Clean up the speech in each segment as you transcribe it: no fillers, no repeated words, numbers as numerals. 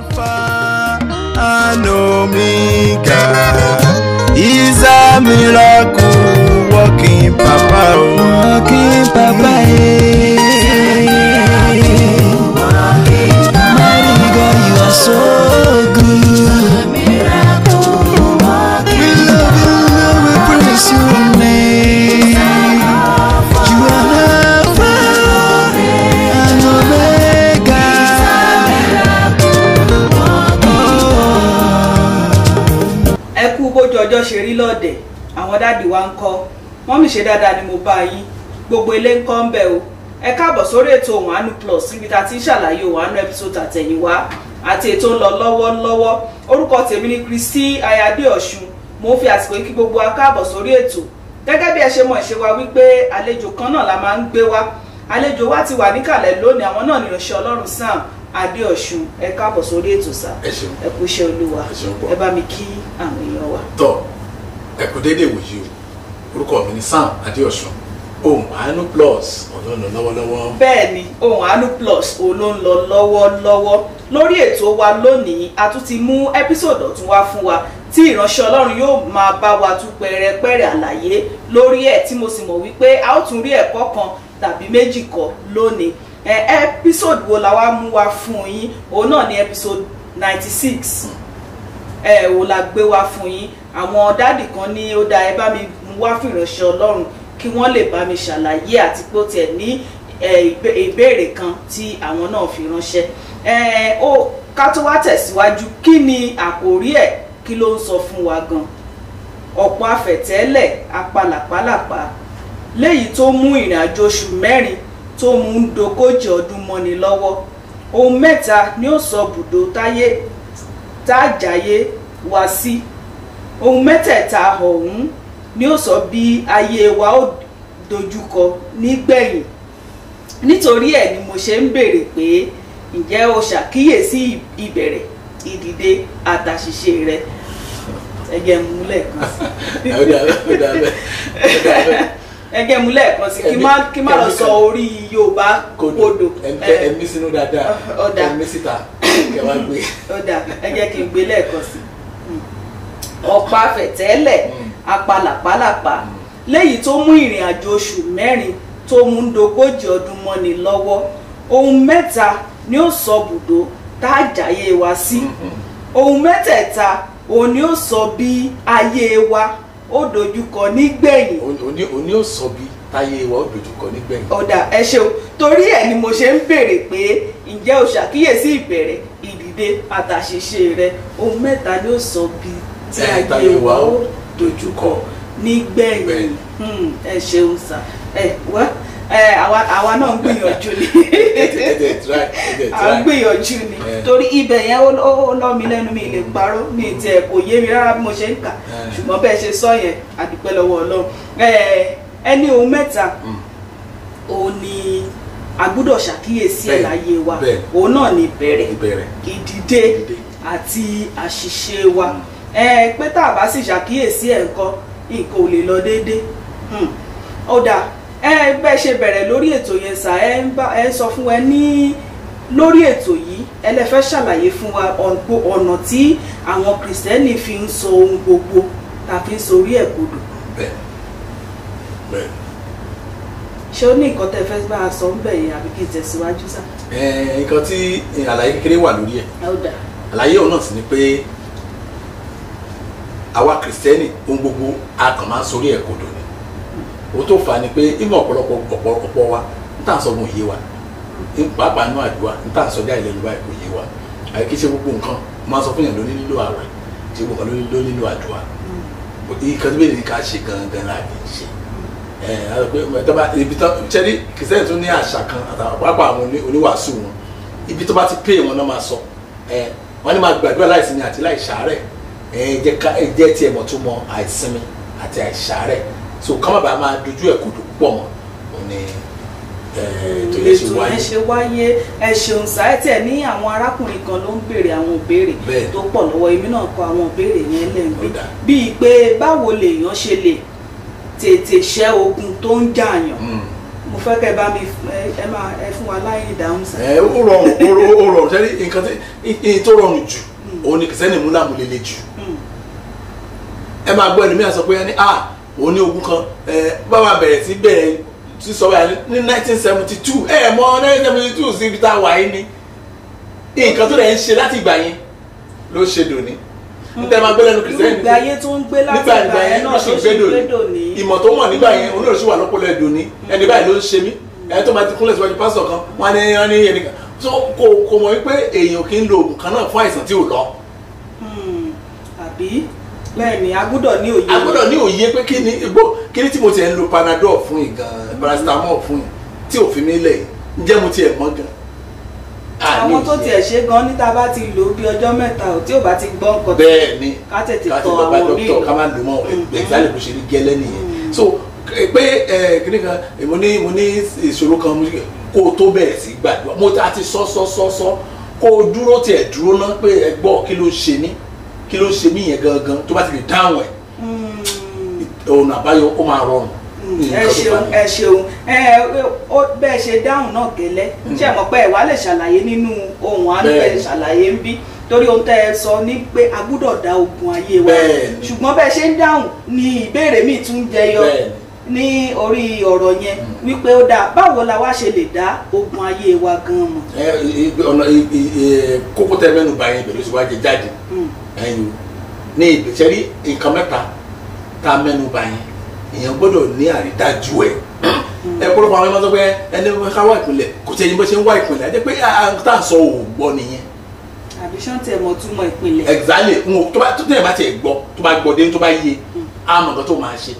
Alpha and Omega is a miracle working Papa, working Papa. Mighty God, you are so good. We love you, we praise your name. You are Alpha and Omega. Ẹ kú bójú ọjọ́ ṣe rí lọ́dẹ̀, àwọn dáàdì wa ń kọ́, mọ́mì ṣe dáadáa ni mo bá yín, gbogbo ilé ń kọ́ ń bẹ̀ o. Ẹ káàbọ̀ sórí ètò Òhùnàánú Plus níbi tá a ti ń ṣàlàyé Òhùnàánú episode àtẹ̀yìnwá àti ètò ń lọ lọ́wọ́lọ́wọ́. Orúkọ tèmi ni Kristi Ayáde Ọ̀ṣun. Mo ń fi àsìkò yìí kí gbogbo wa káàbọ̀ sórí ètò. Gẹ́gẹ́ bí ẹ ṣe mọ̀ ìṣe wa wípé àlejò kan náà la máa ń gbé wá. Àlejò wa ti wà níkàlẹ̀ lónìí, àwọn náà ni ìránṣẹ́ Ọlọ́run Sam Adéọ̀ṣun. Ẹ káàbọ̀ sórí ètò sá. Ẹ kú iṣẹ́ Olúwa. Ẹ bá mi kí àwọn èèyàn wa. Tọ́ ẹ kú déédéé wòye o. Orúkọ mi ni Sam Adéọ̀ṣun. Òhùnàánú Plus ọ̀nà lọ́wọ́lọ́wọ́. Bẹ́ẹ̀ni, Òhùnàánú Plus ló ń lọ lọ́wọ́lọ́wọ́. Lórí ètò wa lónìí, a tún ti mú ẹ́písòdù ọ̀tún wá fún wa tí ìránṣẹ́ Ọlọ́run yóò máa bá wa tún pẹ̀rẹ̀pẹ̀rẹ̀ àlàyé lórí ẹ̀ tí mo sì mọ̀ wípé a ó tún rí ẹ̀kọ́ kan tàbí méjì kọ́ lónìí. Ẹ́písòdù wo la wá mú wá fún yín? Òun náà ni ẹ́písòdù 96. Wo la gbé wá fún yín. Àwọn dáàdì kan ní ó dá ẹ bá mi mú wá fún ìránṣẹ́ Ọlọ́run kí wọ́n lè bá mi ṣàlàyé àti pé ó tiẹ̀ ní ìbéèrè kan tí àwọn náà fi ránṣẹ́. Ká tó wá tẹ̀síwájú, kí ni àkòrí ẹ̀, kí ló ń sọ fún wa gan? Ọ̀pọ̀ afẹ̀tẹ́lẹ̀ apalàpálàpá léyìí tó mú ìrìn àjò oṣù mẹ́rin tó mú ń dogójì ọdún mọ́ni lọ́wọ́. Ohun mẹ́ta ni ó sọ bùdó tájáyé wá sí. Ohun mẹ́tẹ̀ẹ̀ta ọ̀hún ni ó sọ bí ayé wa ó dojúkọ nígbẹ̀yìn. Nítorí ẹ̀ ni mo ṣe ń béèrè pé ǹjẹ́ o ṣàkíyèsí ìbẹ̀rẹ̀, ìdìde àtàṣìṣe rẹ? Ẹgẹ́ mú lẹ́ẹ̀kan sí. Ẹgẹ́ mú lẹ́ẹ̀kan sí kí má lọ sọ orí Yorùbá kodò. Ẹ̀mí sínú dáadáa. Ọ̀dà ẹ̀mí síta kẹwàá gbé. Ọ̀dà ẹ jẹ́ kí n gbé lẹ́ẹ̀kan sí. Ọ̀pọ̀ afẹ̀tẹ́lẹ̀ apalàpálàpá léyìí tó mú ìrìn àjò oṣù mẹ́rin tó mú ń dogójì ọdún mọ́ni lọ́wọ́. Ohun mẹ́ta ni ó sọ bùdó tájáyé wa sí. Ohun mẹ́tẹ̀ẹ̀ta òun ni ó sọ bí ayé wa ó dojúkọ nígbẹ̀yìn. Òní ó sọ bí táyé wa ó dojúkọ nígbẹ̀yìn. Ọ̀dà ẹ ṣeun, torí ẹ̀ ni mo ṣe ń béèrè pé ǹjẹ́ o ṣàkíyèsí ìbẹ̀rẹ̀, ìdìde àtàṣìṣe rẹ? Ohun mẹ́ta ni ó sọ bí tí ayé wa ó dojúkọ nígbẹ̀yìn. Ẹ ṣeun sà. Àwa náà ń gbìyànjú ni. À ń gbìyànjú ni torí ibẹ̀ yẹn ó lọ́ mi lẹ́nu, mi lè parọ́, mi tiẹ̀ kò yé mi rárá bí mo ṣe ń kà, ṣùgbọ́n bẹ́ẹ̀ ṣe sọ yẹn a dúpẹ́ lọ́wọ́ Ọlọ́run. Ẹni ohun mẹ́ta òun ni a gbọ́dọ̀ ṣàkíyèsí ẹ̀ láyé wa. Òun náà ni ìbẹ̀rẹ̀, ìdìde àti àṣìṣe wa. Pé tá a bá sì ṣàkíyèsí ẹ̀ nǹkan ò lè lọ déédéé. Ọ̀dà bẹ́ẹ̀ ṣe bẹ̀rẹ̀ lórí ètò yẹn sà, ẹ sọ fún ẹ ní lórí ètò yìí ẹ lè fẹ́ ṣàlàyé fún wa ọ̀nà tí àwọn Kìrìsìtẹ́nì fi ń sọ ohun gbogbo tàbí ń sorí ẹ̀ kodò. Bẹ́ẹ̀. Ṣé ó ní nǹkan tẹ́ fẹ́ bá a sọ ń bẹ̀ yẹn àbí kí n tẹ̀síwájú sà? Nǹkan tí àlàyé kékeré wà lórí ẹ̀. Ọ̀dà. Àlàyé òun náà sì ni pé àwa Kìrìsìtẹ́nì ohun gbogbo a kàn máa ń sorí ẹ̀ kodò ni. Ó tó fà á ni pé ìmọ̀ ọ̀pọ̀lọpọ̀ wa ń tà ń sọ ohun òye wa, pàápàá inú àdúrà ń tà ń sọ jáde lẹ́nu báyìí òye wa. Àyè kí ṣe gbogbo nǹkan máa sọ fún yàn lóní nílò àwẹ̀, ṣe gbogbo nǹkan ló nílò àdúrà. Ìkan tó bẹ̀rẹ̀ ní ká ṣe gangan láàbí ṣe. Ibi tó ṣẹ́rí Kìrìsìtẹ́nì tún ní àṣà kan pàápàá àwọn oníwàásù wọn, ibi tó bá ti pè wọn náà máa sọ. Wọ́n ní máa gbàdúrà láìsinmi àti láìṣàárẹ̀. Jẹ́ tiẹ̀ mọ̀ tó mọ àìsinmi àti àìṣàárẹ̀. So ká má bàa máa dojú ẹ̀ kodò púpọ̀ mọ́ òun ni ètò yẹn ṣe wáyé. Ẹ ṣeun sà, ẹ tiẹ̀ ní àwọn arákùnrin kan ló ń béèrè àwọn ìbéèrè tó pọ̀ lọ́wọ́, èmi náà kọ àwọn ìbéèrè yẹn lẹ́nu bíi pé báwo lèèyàn ṣe lè tètè ṣẹ́ ogun tó ń jàyàn. mo fẹ́ kẹ́ bá mi ẹ fún wa láyé ìdáhùn sí. Ó rọrùn sẹ́ni nǹkan tó rọrùn jù òun ni kìsẹ́nì múlá mú lélẹ̀ jù. Ẹ máa gbọ́ ẹlòmíràn sọ pé òun ní ogun kan báwa bẹ̀rẹ̀ sí sọ wáyà ní 1972 mọ́ 1972 sí ibi tá a wà yín ni nǹkan tó lẹ̀ ń ṣe láti ìgbà yẹn ló ṣe dòní. Níta máa gbé lẹ́nu kìrìsìtẹ́nì nígbà ayé tó ń gbé láti ìgbà yẹn náà ló ṣe gbé dòní. Ìmọ̀ tó mọ̀ nígbà yẹn olóòṣù wà lọ́pọ̀lọ́ ẹ̀dòní ẹni báyìí ló ń ṣe mí ẹni tó máa ti kúnlẹ̀ síwájú pásítọ̀ kan wọ́n ní ẹnìkan so kò mọ̀ wípé èèyàn kì í lo oògùn kan náà fún àìsàn tí ò lọ. Àbí bẹ́ẹ̀ ni a gbọ́dọ̀ ní òye. A gbọ́dọ̀ ní òye pé kí ni tí mo ti ẹ̀ ń lo Panadol fún ìgan paracetamol fún tí ò fi mí lẹ̀ ǹjẹ́ mo ti ẹ̀ mọ́ gan. Àwọn tó tiẹ̀ ṣe gan níta bá ti lò ó bí ọjọ́ mẹ́ta ò tí ò bá ti gbọ́ nǹkan bẹ́ẹ̀ ni ká tètè tọ àwọn míì lọ ká má lò mọ́ ẹ̀gbẹ́sálẹ̀ bó ṣe rí gẹ́lẹ́ nìyẹn. So pé kíní kan mo ní ìṣòro kan kó o tó bẹ̀rẹ̀ sí gbàdúrà mo ti sọ kó o dúró ná pé ẹ gbọ́ kí ló ṣe mí yẹn gangan tó bá ti lè dáhùn ẹ̀ ọ̀nà àbáyọ ó máa rọrùn. Ẹ ṣeun bẹ́ẹ̀ ṣe dáhùn náà gẹ́lẹ́ ṣe mọ̀ pé ẹ wá lè ṣàlàyé nínú ohun àánú ẹ ṣàlàyé ń bí torí ohun tẹ́ ẹ sọ ní pé a gbọ́dọ̀ dá ogun ayé wa ṣùgbọ́n bẹ́ẹ̀ ṣe ń dáhùn ni ìbéèrè míì tún jẹyọ ní orí ọ̀rọ̀ yẹn wípé ó dáa báwo la wá ṣe lè dá ogun ayé wa gan mọ̀. ọ̀nà kókó tẹ mẹ́nu bá yẹn ìbẹ̀rù síwájú jáde ní ìgbésẹ̀rí nǹkan mẹ́ta tá a mẹ́nu bá yẹn èèyàn gbọ́dọ̀ ní àrídájú ẹ̀ pọ̀lọpọ̀ àwọn ẹmọ tó pé ẹni ká wá ìpìlẹ̀ kò tí ẹni bó ṣe ń wá ìpìlẹ̀ àti pé tá à ń sọ ò gbọ́ nìyẹn. àbí ṣáǹtì ẹ̀ mọ̀ túmọ̀ ìpìlẹ̀. exactly tó tẹ̀yẹ̀ bá tiẹ̀ gbọ́ tó bá gbọ́ dé tó bá yé àmọ̀ nǹkan tó máa ṣe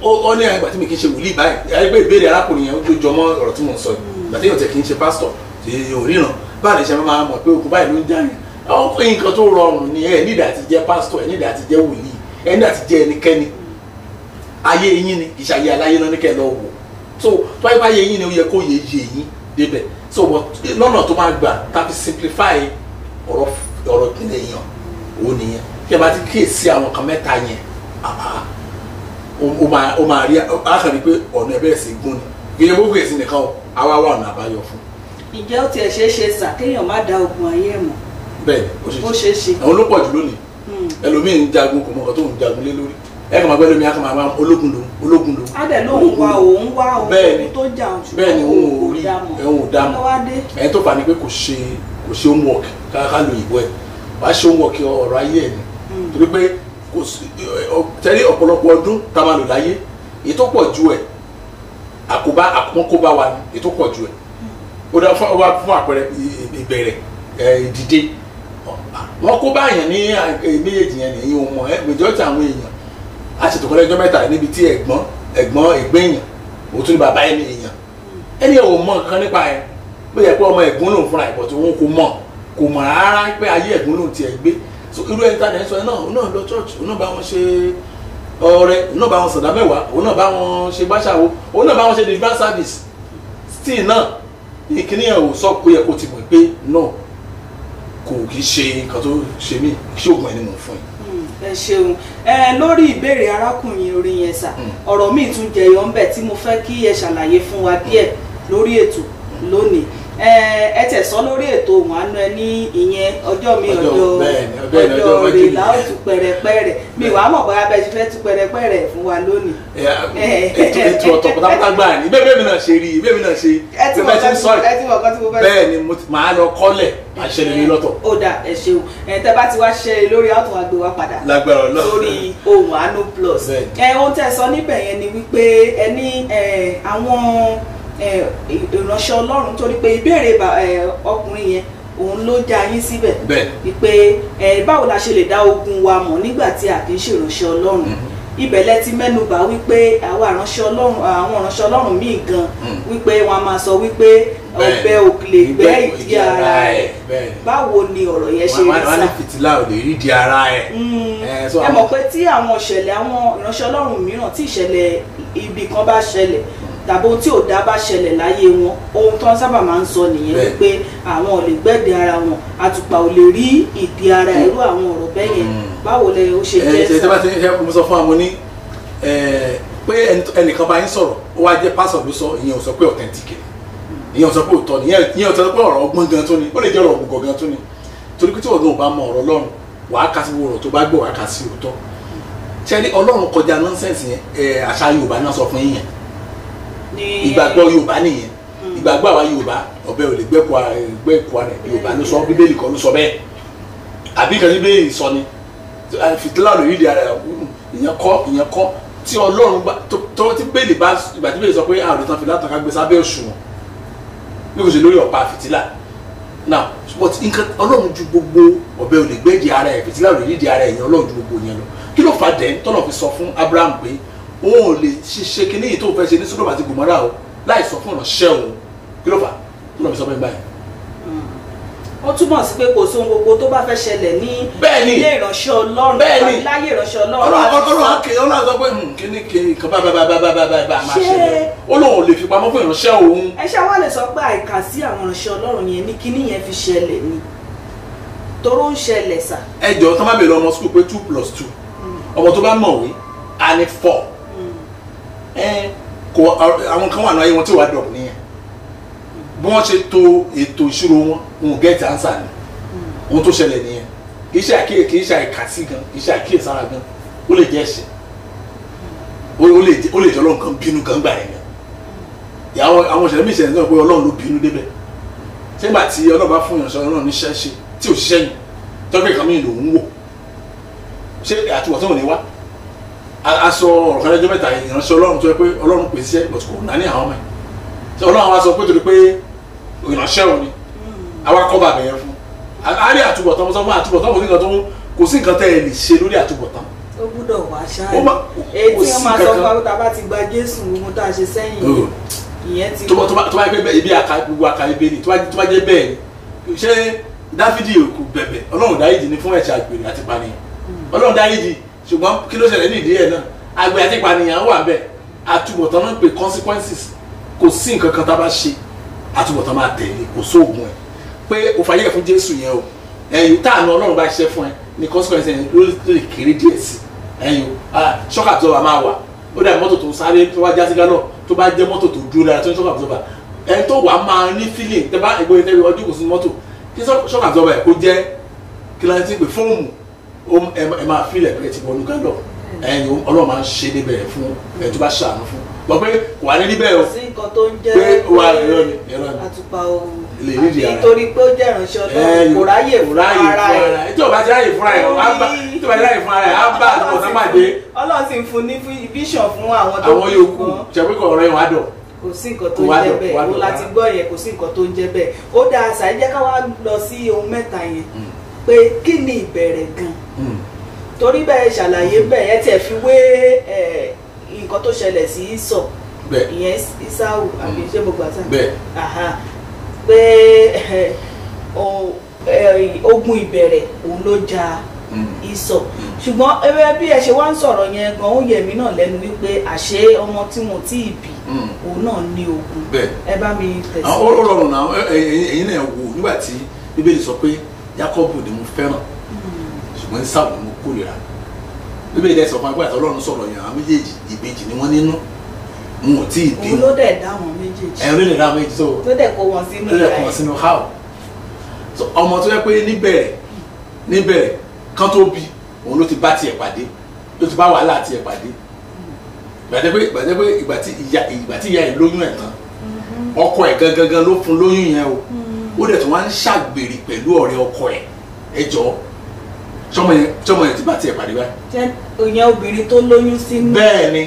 ó ní àgbà tí mi kì í ṣe wòlíì báyìí àyẹ̀gbẹ́ ìbéèrè arákùnrin yẹn ó jọ mọ́ ọ̀rọ̀ tí mò ń sọ yìí gbàtí yóò tẹ̀ kì í ṣe pásítọ̀ tí ò ríran báà lè ṣe máa mọ̀ pé òkú báyìí ló ń já yẹn nǹkan tó rọrùn ni ẹ nídìí àti jẹ́ pásítọ̀ ẹ nídìí àti jẹ́ wòlíì ẹ nídìí àti jẹ́ ẹnikẹ́ni ayé yín ni kì í ṣe ayé aláyé náà ní kẹ́ lọ wò so tó ayé bá yé yín ni ó yẹ kó yé yín débẹ̀ so lọ́nà tó máa gbà tàbí simplify ọ̀rọ̀ ìpínlẹ̀ èèyàn òun nìyẹn kí ẹ bá ti kíyèsí àwọn kan mẹ́ta yẹn ó máa rí àkàrí pé ọ̀nà ẹ̀bẹ̀rẹ̀ sí gún ni gbìyànjú gbogbo èsì nìkan àwa wà ọ̀nà àbáyọ fún. Ǹjẹ́ ó tiẹ̀ ṣeé ṣe sà kéèyàn má dá ogun ayé ẹ̀ mọ̀? Bẹ́ẹ̀ni ó ṣeé ṣe. àwọn ló pọ̀ jù lónìí ẹlòmíì ń jagun kò mọ nǹkan tó ń jagun lé lórí ẹ kàn máa gbẹ́ lómi akàn máa ológun lòun. Adẹ̀ ló ń wá òun tó jà bẹ́ẹ̀ni òun ò rí òun ò dá mọ̀ ẹni tó fà ní pé kò ṣe homework ká lo ìbò ẹ̀ wàá ṣe homework ọ̀rọ̀ ayé ẹ̀ ni torí pé tẹ́lẹ̀ ọ̀pọ̀lọpọ̀ ọdún tá a máa lò láyé èyí tó pọ̀ ju ẹ̀ àkóbá wa ni èyí tó pọ̀ ju ẹ̀ ó dá fún àpẹẹrẹ ìbẹ̀rẹ̀ ìdìde wọn kó báyàn ní méjèèjì yẹn nìyí òun mọ̀ majority àwọn èèyàn a ṣètò kan lẹ́jọ́ mẹ́ta níbi tí ẹ̀gbọ́n èèyàn òun tún ní bàbá ẹni èèyàn ẹni ò mọ̀ nǹkan nípa ẹ̀ bóyá pé ọmọ ẹ̀gbọ́n lòun fúnra ẹ̀ bọ̀tún òun kò mọ̀ rárá pé ayé ẹ̀gbọ́n lòun tiẹ̀ gbé so irú ẹni tánà ẹ̀ sọ ẹ̀ náà òun náà lọ church òun náà bá wọn ṣe ọrẹ òun náà bá wọn sọ̀dá mẹ́wàá òun náà bá wọn ṣe gbáṣàwó òun náà bá wọn ṣe divine service still náà ìkíní ẹ̀ ò sọ pé ẹ kò ti mọ̀ pé náà kò kì í ṣe nǹkan tó ṣe mí kí oògùn ẹni mò ń fún yín. Ẹ ṣeun lórí ìbéèrè arákùnrin orin yẹn sà ọ̀rọ̀ míì tún jẹyọ ńbẹ̀ tí mo fẹ́ kí ẹ ṣàlàyé fún wa díẹ̀ lórí ètò lónìí ẹ tẹ̀sán lórí ètò òun àánú ẹ ní ìyẹn ọjọ́ mi ọjọ́ rè láòtú pẹ̀rẹ̀pẹ̀rẹ̀ mi wàá mọ̀ bóyá bẹ́ẹ̀ ṣe fẹ́ tú pẹ̀rẹ̀pẹ̀rẹ̀ fún wa lónìí. ètò ọ̀tọ̀ pátápátá gbà ní bẹ́ẹ̀ mi náà ṣe rí bẹ́ẹ̀ mi náà ṣe ẹ ti mọ̀ kan tí mo fẹ́ sọ. bẹ́ẹ̀ ni màá lọ kọ́lẹ̀ àṣẹlẹ̀ mi lọ́tọ̀. ó dà ẹ ṣeun tẹ bá ti wá ṣe lórí àtún àgbè wa padà lórí ohun àánú plus ohun tẹ sọ níbẹ̀ yẹn ni wípé ẹni àwọn ìránṣẹ́ Ọlọ́run torí pé ìbéèrè ọkùnrin yẹn òun ló já yín síbẹ̀ wípé báwo la ṣe lè dá ogun wa mọ̀ nígbà tí a kì í ṣe ìránṣẹ́ Ọlọ́run ibẹ̀ lẹ ti mẹ́nubà wípé àwọn ìránṣẹ́ Ọlọ́run míì gan wípé wọ́n á máa sọ wípé ọ̀bẹ ò lè gbẹ́ ìdí ara ẹ̀ báwo ni ọ̀rọ̀ yẹn ṣe rí sá. wọ́n á ní fìtílà ò lè rí ìdí ara ẹ̀. ẹ mọ̀ pé tí àwọn ìṣẹ̀lẹ̀ àwọn ìránṣẹ́ Ọlọ́run mìíràn tí ìṣẹ̀lẹ̀ ibi kan bá ṣẹlẹ̀ tàbí ohun tí ò dá bá ṣẹlẹ̀ láyé wọn ohun tó ń sábà máa ń sọ nìyẹn wípé àwọn ò lè gbẹ́dẹ̀ ara wọn àtùpà ò lè rí ìdí ara irú àwọn ọ̀rọ̀ bẹ́ẹ̀ yẹn báwo lẹ ó ṣe jẹ́ sá. ṣe tí wọ́n ti ń ṣe mo sọ fún àwọn ní pé ẹnìkan bá yín sọ̀rọ̀ ó wá jẹ́ pásọ̀ ló sọ ìyẹn ò sọ pé authentic ìyẹn ò sọ pé òótọ́ ni ìyẹn ò sọ pé ọ̀rọ̀ ọgbọ́n gan tó ni ó lè jẹ́ ọ̀rọ̀ ògùngàn gan tó ni torí pé tí ọ̀gá ò bá mọ ọ̀rọ̀ Ọlọ́run wàá kà sí ọ̀rọ̀ tó bá gbọ́ wàá kà sí òótọ́ ṣẹ́ni Ọlọ́run kọjá nọ́nsẹ̀nsì yẹn àṣà Yorùbá náà sọ fún yín yẹn ìgbàgbọ́ Yorùbá nìyẹn ìgbàgbọ́ àwa Yorùbá ọ̀bẹ ò lè gbẹ́kọ̀ rẹ̀ Yorùbá ló sọ Bíbélì kan ló sọ bẹ́ẹ̀ àbí kan Bíbélì sọ ni fìtílà lórí ìdí ara ìyẹn kọ́ tí Ọlọ́run bá tó tí Bíbélì bá ìgbà tí Bíbélì sọ pé àwọn ìtàn fìlà tàn ká gbé sábẹ́ òṣùwọ̀n bí kò ṣe lórí ọ̀pá fìtílà now but nǹkan Ọlọ́run ju gbogbo ọ̀bẹ ò lè gbẹ́dì ara ẹ̀ fìtílà lórí ìdí ara ẹ̀yìn Ọlọ́run ju gbogbo yẹn lọ kí ló fà dẹ́ tọ́lọ̀ fi sọ fún Abraham pé òun ò lè ṣiṣẹ́ kí níyì tó fẹ́ ṣe ní Sódómù àti Gòmórà o láì sọ fún ìránṣẹ́ òun kí ló fà tọ́lọ̀ fi sọ bẹ́ẹ̀ báyìí. ó túmọ̀ sí pé kò sóhun gbogbo tó bá fẹ́ ṣẹlẹ̀ ní ilé ìránṣẹ́ Ọlọ́run tàbí láyé ìránṣẹ́ Ọlọ́run Ọlọ́run sọ pé kíní kan bá máa ṣẹlẹ̀ ó lóun ò lè fi pamọ́ fún ìránṣẹ́ òun. ẹ ṣe wá lè sọ pé àìkà sí àwọn ìránṣẹ́ Ọlọ́run yẹn ní kíní yẹn fi ṣẹlẹ̀ ni toró ń ṣẹlẹ̀ sà. ẹ jọ tó má bèèrè ọmọ school pé 2+2 ọmọ tó bá mọ̀wé á ní 4 kò àwọn kan wà ní ayé wọn tí wàá dọ̀ nìyẹn bí wọ́n ṣe to ètò ìṣirò wọn wọn get answer ni ohun tó ṣẹlẹ̀ nìyẹn kì í ṣe àìkàsí gan kì í ṣe àìkíyèsára gan ó lè jẹ́ ẹ̀ṣẹ̀ ó lè jẹ́ Ọlọ́run kan bínú gan gbà yẹn àwọn ìṣẹ̀lẹ̀ mi ìṣẹ̀lẹ̀ náà pé Ọlọ́run ló bínú débẹ̀ nígbà tí Ọlọ́run bá fún ìránṣẹ́ Ọlọ́run níṣẹ́ ṣe tí ò ṣiṣẹ́ yìí tọ́jú ìkan mi lòún wò ṣé àtúbọ̀tán ò ní wá aṣọ ọ̀rọ̀ kan lẹ́jọ́ mẹ́ta ìránṣẹ́ Ọlọ́run tó yẹ pé Ọlọ́run pèsè but kò náà ní àwọn ọmọ ẹ̀ ṣé Ọlọ́run wá sọ pé torí pé ìránṣẹ́ òní àwa kọ́ bàbá yẹn fún a rí àtúbọ̀tán mo sọ fún àtúbọ̀tán kò sí nǹkan tẹ́ ẹ lè ṣe lórí àtúbọ̀tán. ó gbúdọ̀ wá ṣáà èyí tí wọ́n máa sọ fún àwọn tá a bá ti gba Jésù gbogbo tá a ṣe sẹ́yìn ìyẹn ti. tó bá yẹ pé ibi gbogbo àkàlẹ́ bẹ́ẹ̀ ni tó bá jẹ́ bẹ́ẹ̀ ni ṣé Dáfídì kò bẹ̀bẹ̀ Ọlọ́run dáríjì ni fún ẹ̀ṣẹ̀ àgbèrè àti ìpànìyàn Ọlọ́run dáríjì ṣùgbọ́n kí ló ṣẹlẹ̀ ní ìdí ẹ̀ náà àgbèrè àti ìpànìyàn wà bẹ́ẹ̀ àtúbọ̀tán náà pé consequences kò sí nǹkan kan tá a bá ṣe àtúbọ̀tán máa tẹ̀lé kò sóògùn ẹ̀ pé o fàyè fún Jésù yẹn o ẹ̀yìn táànù Ọlọ́run bá ṣiṣẹ́ fún ẹ ní consequences yẹn ló lè kéré díẹ̀ sí ẹ̀yìn shock absorber máa wà ó dà mọ́tò tó sáré tó wá já sí gánà tó bá jẹ́ mọ́tò tó dúró dára tó ní shock absorber ẹni tó wà máa ní feeling tẹ́ bá ìgbóyin tẹ́lẹ̀ ọdún kò sí mọ́tò kí shock absorber ẹ̀ kó jẹ́ kí láti ti pè fóòmù ẹ máa fílẹ̀ pé ẹ ti wọnú gánà ẹ̀yìn Ọlọ́run máa ń ṣe níbẹ̀ fún ẹ̀ tó bá ṣàánú fún gbọ́ pé kò wá ní níbẹ̀ o sí nǹkan tó ń jẹ́ pé wà ẹ̀rọ ni àtùpà ohun àbí torí pé ó jẹ́ ìránṣẹ́ Ọlọ́run kò ráyè fún ara ẹ̀ tí o bá ti ráyè fún ara ẹ̀ tí o bá ti ráyè fún ara ẹ̀ á bá àtúbọ̀ náà pàdé. Ọlọ́run sì ń fún ní vision fún àwọn tó kù yòókù ṣàpé kọ̀ ọ̀rọ̀ yẹn wá dọ̀. kò sí nǹkan tó ń jẹ́ bẹ́ẹ̀ o láti gbọ́ yẹn kò sí nǹkan tó ń jẹ́ bẹ́ẹ̀ ó dáa ṣàì jẹ́ ká wá lọ sí ohun mẹ́ta yẹn pé kí ni ìbẹ̀rẹ̀ gan torí bẹ́ẹ̀ ṣàlàyé bẹ́ẹ̀ ẹ tiẹ̀ fi wé nǹkan tó ṣẹlẹ̀ sí Ísọ̀ ìyẹn Ísáù àbí ṣé mo gbà tán pé ogun ìbẹ̀rẹ̀ òun ló jà Ísọ̀ ṣùgbọ́n ẹgbẹ́ bí ẹ ṣe wá ń sọ̀rọ̀ yẹn gan ó yẹ mí náà lẹ́nu wípé àṣé ọmọ tí mo tí ì bí òun náà ní ogun ẹ bá mi tẹ̀sí. ó rọrùn náà ẹ̀yin náà wò nígbà tí Bíbélì sọ pé Jákọ́bù ni mo fẹ́ràn ṣùgbọ́n Ísáù ni mo kórìíra Bíbélì dẹ̀ sọ fún agbára Ọlọ́run sọ̀rọ̀ yẹn àwọn méjèèjì ìbejì ni wọ́n nínú mo tí ì bí òun ló dẹ̀ dá wọn méjèèjì ẹ̀rọ lè dá wọn méjèèjì so ló dẹ̀ kó wọn sínú ìyá ẹ̀ sínú how so ọmọ tó yẹ pé níbẹ̀rẹ̀ kan tó bí òun ló ti bá tiẹ̀ pàdé ló ti bá wàhálà tiẹ̀ pàdé gbàdé pé ìgbà tí ìyá ẹ̀ lóyún ẹ̀ tán ọkọ ẹ̀ gangan ló fún lóyún yẹn o ó dẹ̀ tó wá ń ṣàgbèrè pẹ̀lú ọ̀rẹ́ ọkọ ẹ̀ ẹ jọ sọmọ yẹn ti bá tiẹ̀ pàdé báyìí. jẹ́ òyìn obìnrin tó lóyún sínú bẹ́ẹ̀ ni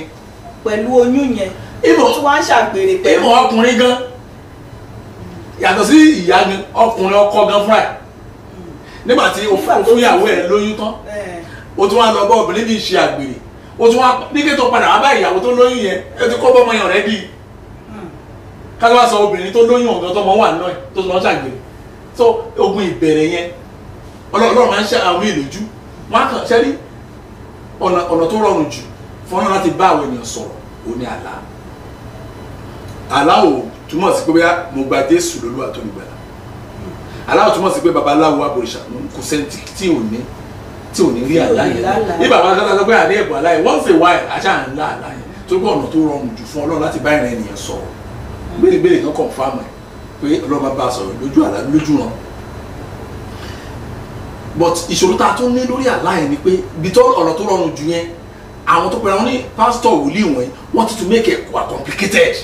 pẹ̀lú oyún yẹn ó tún wá ń ṣàgbèrè pẹ̀lú ìmọ̀ ọkùnrin gan yàtọ̀ sí ìyá gan ọkùnrin ọkọ gan fúnra ẹ̀ nígbà tí ó fún ìyàwó ẹ̀ lóyún tán ó tún wá lọ bá obìnrin bíi ṣe àgbèrè ó tún wá nígbà tó padà wá bá ìyàwó tó lóyún yẹn ẹ ti kó bọ́mọ yẹn rẹ́ bí ká tó wá sọ obìnrin tó lóyún ọ̀gá tó mọ wà náà tó lọ ṣàgbèrè so ogun ìbẹ̀rẹ̀ yẹn Ọlọ́run máa ń ṣe àwọn ìlójú wọn á kàn ṣẹ́rí ọ̀nà tó rọrùn jù fún wọn láti bá àwọn ènìyàn sọ̀rọ̀ ó ní àlá ò túmọ̀ sí pé bóyá mo gba Jésù lólúwa tó nígbàlà àlá ò túmọ̀ sí pé babaláwo abòrìṣà kò sẹ́ni tí ò ní rí àlá yẹn ní bàbá kan sọ pé àní ẹ̀bùn àlá yẹn once a while àṣà ń lá àlá yẹn tó gbọ́ ọ̀nà tó rọrùn jù fún Ọlọ́run láti bá ìrìn ènìyàn sọ̀rọ̀ béèrè kan confirm ẹ̀ pé Ọlọ́run bá sọ̀rọ̀ lójú àlá lójú ràn but ìṣòro tá a tún ní lórí àlá yẹn ni pé ibi tó ọ̀nà tó rọrùn jù yẹn àwọn tó pẹ̀lú àwọn ní pásítọ̀ wòlíì wọ́n ti to make it quite complicated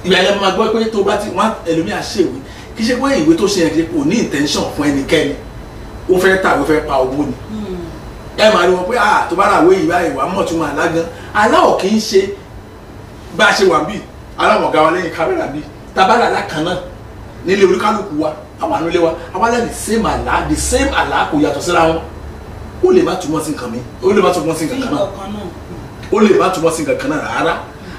ìgbà yẹn máa gbọ́ pé tó bá ti wọ́n ẹlòmíà ṣèwé kì í ṣe pé ìwé tó ṣe yẹn kò ní intention fún ẹnikẹ́ni ó fẹ́ tà ó fẹ́ pa owó ni ẹ máa rí wọn pé tó bá ràwé ìwà ìwà mọ̀ tó máa lágan aláwọ̀ kì í ṣe bá a ṣe wà bíi aláwọ̀ ọ̀gá wa lẹ́yìn kámẹ́rà bíi tabala alákan náà nílé oríkálùkù wa àwọn ànúlé wa àwọn alẹ́ the same àlá kò yàtọ̀ síra wọn ó lè má túmọ̀ sí nǹkan mi ó lè má túmọ̀ sí nǹkan kan náà ó lè má túmọ̀ sí nǹkan kan náà rárá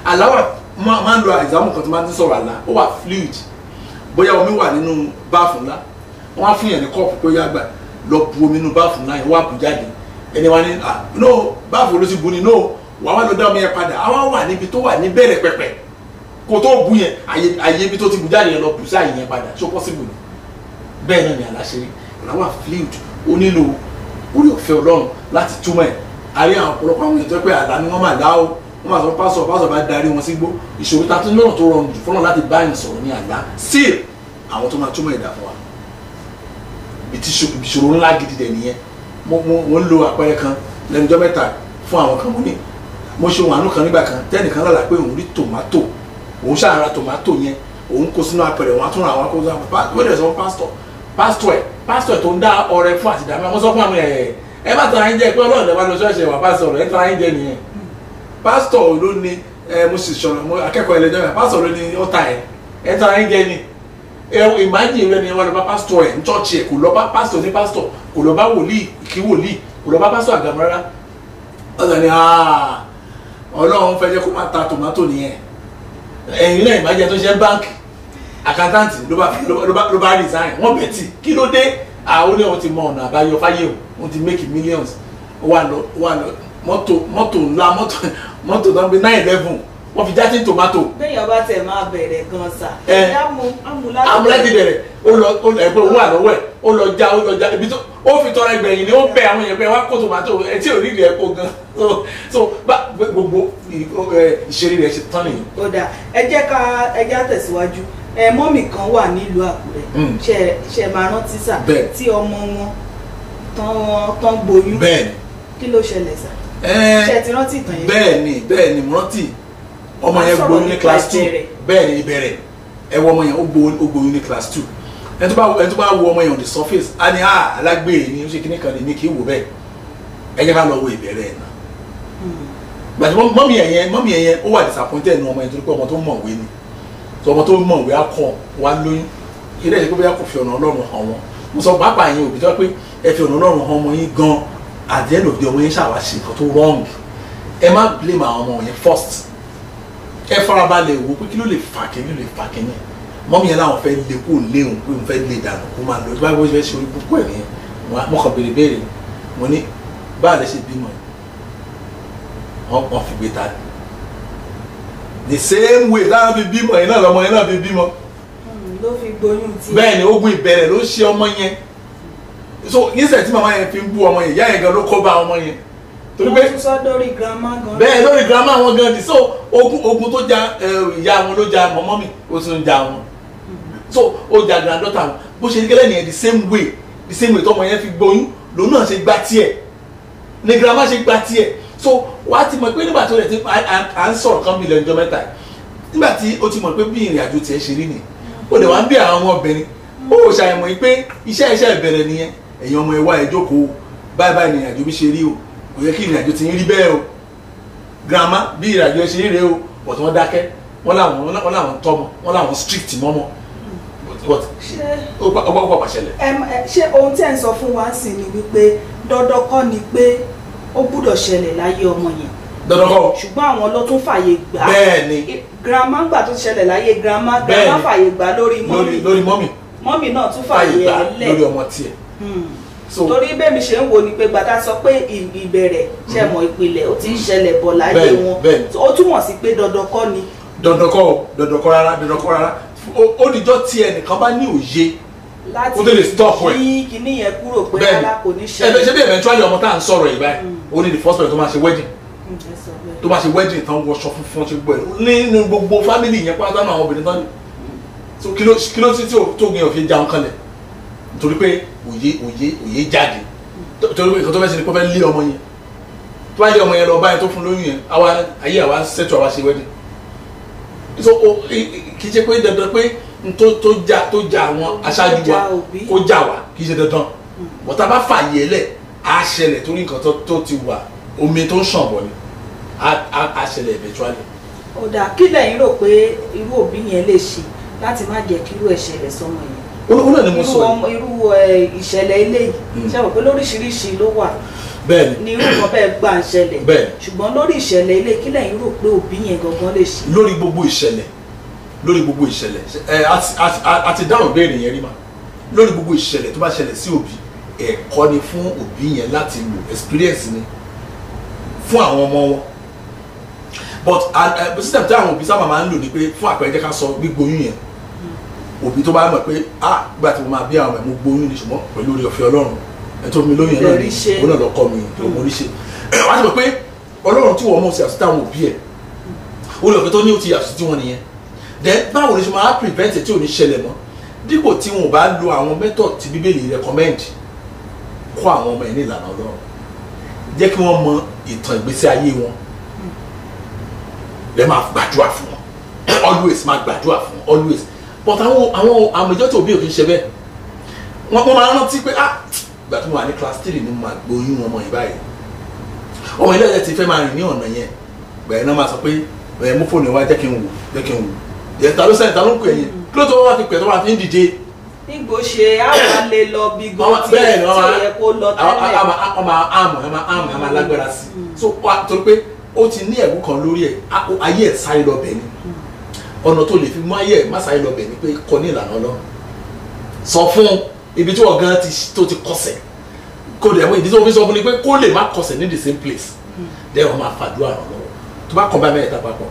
aláwọ̀ máa ń lo àìsàn kan tó máa ń sọ̀rọ̀ àlá ó wà fluid bóyá omi wà nínú báàfù ńlá wọ́n á fún yẹn ní kọ́ọ̀pù pé yá gbà lọ bu omi nínú báàfù ńlá yẹn wá bù jáde ẹni wá ní no báàfù ló ti bu ni no wàá wá lọ dá omi yẹn padà àwa wà níbi tó wà ní bẹ̀rẹ̀ pẹ̀pẹ̀ kó tó bu yẹn àyè ibi tó ti bu jáde yẹn lọ bù sí àyè yẹn padà so possible ni bẹ́ẹ̀ náà ni àláṣẹ́rí làwọn fluid ó nílò orí ọ̀fẹ́ Ọlọ́run láti túmọ̀ ẹ̀ àrí àwọn ọ̀pọ̀lọpọ̀ àwọn èèyàn tó pé àlá ni wọ́n máa dá o wọ́n máa sọ pásọ̀ bá darí wọn sígbó ìṣòro ta tún lọ́nà tó rọrùn jù fọ́nà láti bá yẹn sọ̀rọ̀ ní àlá still àwọn tó máa túmọ̀ ẹ̀dá fún wa ìṣòro ńlá gidi dẹ̀ nìyẹn mo ń lo àpẹẹrẹ kan lẹ́nu ọjọ́ mẹ́ta fún àwọn kan mo ṣe ohun àánú kan nígbà kan tẹ́nìkan lálàá pé òun rí tòmátò òun ṣàrà tòmátò yẹn òun kó sínú apẹ̀rẹ̀ wọn á tún ra àwọn akóso àwọn pásítọ̀ tó ń dá ọrẹ fún àtìdámẹ́ wọ́n sọ fún àwọn ẹ má tàn án jẹ pé Ọlọ́run lè wá lọ ṣọ́ọ̀ṣì wà pásítọ̀ rẹ̀ ẹ tàn án jẹ nìyẹn pásítọ̀ ló ní mo sì sọ̀rọ̀ mo akẹ́kọ̀ọ́ ẹlẹ́jọ́ yẹn pásítọ̀ ló ní ó ta ẹ tàn án jẹ ni ìmájì rẹ ni wọn lọ bá pásítọ̀ ẹ̀ ń chọ́ọ̀chì ẹ̀ kò lọ bá pásítọ̀ ní pásítọ̀ kò lọ bá wòlíì kí wòlíì kò lọ bá pásítọ̀ àgàmọ́ rárá ọ̀sán ni Ọlọ́run fẹ́ jẹ́ kó má ta tòmátò nìyẹn ẹ̀yin náà ìmájì tó ṣe báńkì àkántáǹtì ló bá resign wọ́n bẹ̀ tì kí ló dé àwọn oníwọ̀n ti mọ ọ̀nà àbáyọ fáyé o wọ́n ti make millions wà lọ mọ́tò ńlá mọ́tò náà gbé 911 wọ́n fi jáde tomato. bẹ́ẹ̀ bá tẹ̀ máa bẹ̀rẹ̀ gan sa. amúláti bẹ̀rẹ̀ ó lọ ẹgbẹ́ owó àlọ́wọ́ ẹ̀ ó lọ já ibi tó ó fi tọrọ ẹgbẹ̀yìn ni ó bẹ àwọn èèyàn pé wá kó tomato ẹ tí ò rí ilẹ̀ ẹ̀kọ́ gan so gbogbo ìṣeré rẹ̀ ṣe tán nìyẹn. ó dà ẹ jẹ́ tẹ̀síwájú mọ́mì kan wà nílùú Àkúrẹ́ ṣe máa rántí sà tí ọmọ wọn tán gboyún kí ló ṣẹlẹ̀ sà ṣe ti rántí ìtàn yẹn. bẹ́ẹ̀ni mo rántí ọmọ yẹn gboyún ní class 2 bẹ́ẹ̀ni ìbẹ̀rẹ̀ ẹ wọ ọmọ yẹn ó gboyún ní class 2 ẹni tó bá wo ọmọ yẹn on the surface á ní alágbèrè ni ó ṣe kíní kan lè ní kí wò bẹ́ẹ̀ ẹ jẹ́ ká lọ wo ìbẹ̀rẹ̀ ẹ̀ náà gbàtí mọ́mì yẹn ó wà disappointed ní ọmọ yẹn torí pé ọmọ tó mọ̀wé ni ọmọ tó mọ̀wé akọ wa lóyún ilé ìṣẹ́ pé kò fi ọ̀nà Ọlọ́run hàn wọ́n mo sọ pàápàá yẹn òbí tó pé ẹ fi ọ̀nà Ọlọ́run hàn ọmọ yín gan at the end of the day ọmọ yẹn ṣàwáṣe nǹkan tó wrong ẹ má blame àwọn ọmọ yẹn first ẹ farabalẹ̀ wò pé kí ló lè fà kínní mọ́mí yẹn láwọn fẹ́ lé kó léwu pé mo fẹ́ lé dànù kó máa lọ bí wọ́n fẹ́ ṣe orí púpọ̀ ẹ̀ nìyẹn mo kàn béèrè mo ní báà lè ṣe bímọ wọ́n fi gbé ta the same way láwọn fi bímọ yẹn náà lọmọ yẹn náà fi bímọ. ló fi gboyún tí. bẹ́ẹ̀ ni ogun ìbẹ̀rẹ̀ ló ṣe ọmọ yẹn so níṣẹ́ tí màmá yẹn fi ń bú ọmọ yẹn ìyá yẹn gan ló kó bá ọmọ yẹn. torí pé wọ́n tún sọ lórí grandma gan. bẹ́ẹ̀ lórí grandma wọn gan ni so ogun tó ja ìyá wọn ló ja mọ́mọ́ mi ó tún ja wọn so ó ja granddaughter wọn bó ṣe gẹ́lẹ́ nìyẹn the same way tọmọ yẹn fi gboyún lòun náà ṣe gbá tiẹ̀ ni grandma ṣe gbá tiẹ̀ so wà á ti mọ̀ pé nígbà tó rẹ̀ ti à ń sọ̀rọ̀ kan bí ilẹ̀ ọjọ́ mẹ́ta nígbà tí o ti mọ̀ pé bí ìrìn àjò tiẹ̀ ṣe rí ni o lè wá ń bí àwọn ọmọbìnrin o ò ṣàìmọ̀ pé iṣẹ́ ìbẹ̀rẹ̀ nìyẹn ẹ̀yin ọmọ ẹ̀wá ẹ̀ jókòó báyìí ìrìn àjò bí ṣe rí o kò yẹ kí ìrìn àjò ti ń rí bẹ́ẹ̀ o grandma bí ìrìn àjò ṣe rí rèé o but wọ́n dákẹ́ wọ́n láwọn tọ́mọ wọ́n láwọn strict mọ́mọ́ but ọgbọ́n pàṣẹlẹ̀. ṣé ohun tí ẹ̀ ń sọ fún wa sì ni wípé dandan kọ́ ni pé ó gbúdọ̀ ṣẹlẹ̀ láyé ọmọ yẹn. dandan kọ́. ṣùgbọ́n àwọn ló tún fàyè gbà. bẹ́ẹ̀ni. grandma gbà tó ṣẹlẹ̀ láyé grandma fàyè gbà lórí mọ́mì. lórí mọ́mì. mọ́mì náà tún fàyè ẹ̀ lẹ̀. lórí ọmọ tiẹ̀. torí bẹ́ẹ̀ mi ṣe ń wo ni pé gbàtà sọ pé ìbẹ̀rẹ̀ ṣe mọ̀ ìpìlẹ̀ ó ti ń ṣẹlẹ̀ bọ̀ láyé wọn. ó túmọ̀ sí pé dandan kọ́ ni. dandan kọ́ rárá ó dìjọ́ tí ẹnìkan bá ní òye láti kí kíní yẹn kúrò pé rárá kò ní ṣẹlẹ̀. ṣe bí eventually ọmọ tá à ń sọ̀rọ̀ yìí báyìí ó ní the first person tó máa ṣe wedding tó bá ṣe wedding tán wọṣọ funfun ṣe gbọ́ ẹ̀ nínú gbogbo family yẹn pátá náà àwọn obìnrin tán ni so kí ló sí tí tó gbìyànjú fi jáun kanlẹ̀ nítorí pé òye jáde torí pé nǹkan tó fẹ́ ṣe ni kó fẹ́ lé ọmọ yẹn tó bá lé ọmọ yẹn lọ báyìí tó fún lóyún yẹn ayé àwa ṣètò àwa ṣe wedding so kì í ṣe pé dandan pé tó já àwọn aṣáájú wa kó já wa kì í ṣe dandan bọ́tà bá fààyè lẹ̀ á ṣẹlẹ̀ torí nǹkan tó ti wà omi tó ń ṣàn bọ̀ ni á ṣẹlẹ̀ eventually. ó dáa kí lẹ́yìn rò pé irú òbí yẹn lè ṣe láti má jẹ́ kí irú ẹ̀ ṣẹlẹ̀ sọ́mọ yẹn. ó náà ni mo sọ irú ìṣẹ̀lẹ̀ eléyìí ṣe wò pé lóríṣiríṣi ló wà bẹ́ẹ̀ni ní irú nǹkan bẹ́ẹ̀ gbà ń ṣẹlẹ̀ ṣùgbọ́n lórí ìṣẹ̀lẹ̀ ilé kí lẹ́yìn rò pé òbí yẹn gangan lè ṣe. lórí gbogbo ìṣẹ̀lẹ̀ a ti dáhùn ìbéèrè yẹn rí ma lórí gbogbo ìṣẹ̀lẹ̀ tó bá ṣẹlẹ̀ sí òbí ẹ̀kọ́ ni fún òbí yẹn láti lò experience ni fún àwọn ọmọ wọn but system tí àwọn òbí sábà máa ń lò ni pé fún àpẹẹrẹ jẹ́ ká sọ gbígbóyún yẹn òbí tó bá mọ̀ pé gbà tí mo máa bí àwọn ẹ̀ mo gbóyún ni ṣùgbọ́n pẹ̀lú oore ọ̀fẹ́ Ọlọ́run ẹ̀tọ́ mi lóyún yẹn náà ni òun náà lọ kọ́ mi tó mo rí ṣe wá sí pé Ọlọ́run tí wọ́n mọ̀ sí àtúntà àwọn òbí ẹ̀ oore ọ̀fẹ́ tó ní ó ti yàtọ̀ sí wọn nìyẹn then báwo ni ṣe máa prevent tí ò ní ṣẹlẹ̀ mọ́ dípò tí wọn ò bá lo àwọn method tí Bíbélì recommend kọ́ àwọn ọmọ ẹ̀ ní ìlànà Ọlọ́run jẹ́ kí wọ́n mọ ìtàn ìgbésí ayé wọn lẹ́ máa gbàdúrà fún wọn always máa gbàdúrà fún wọn always but àwọn àmọ̀jọ́ tí òbí ò kì í ṣe bẹ́ẹ̀ wọ́n máa rántí pé ìgbà tí mo wà ní class 3 ni mo máa gbóyún ọmọ yìí báyìí ọmọ ilé ẹ̀jẹ̀ ti fẹ́ máa rìn ní ọ̀nà yẹn bẹ̀rẹ̀ náà máa sọ pé mú fóònù wa jẹ́ kí n wò ta ló sẹ́yìn ta ló ń pè yẹn kí ló tó wá fi pẹ̀ tó wá fi ń dìde. nígbò ṣe àwọn lè lọ bí gan tí ó yẹ kó lọ tẹ́lẹ̀. ọmọ àmọ̀ lágbára sí i so torí pé ó ti ní ẹ̀wù kan lórí ẹ̀ ayé ẹ̀ sáré lọ bẹ̀ ni ọ̀nà tó lè fi mú ayé ẹ̀ má sáré lọ bẹ̀ ni pé kọ́ ní ìlànà Ọlọ́run sọ fún ibi tí wọ́n gan tó ti kọsẹ̀ kó dẹ̀ mú ìdí tó fi sọ fún ni pé kó lè má kọsẹ̀ ní the same place dẹ́ wọ́n máa fàdúrà ràn lọ́wọ́ tó bá kàn bá mẹ́ta papọ̀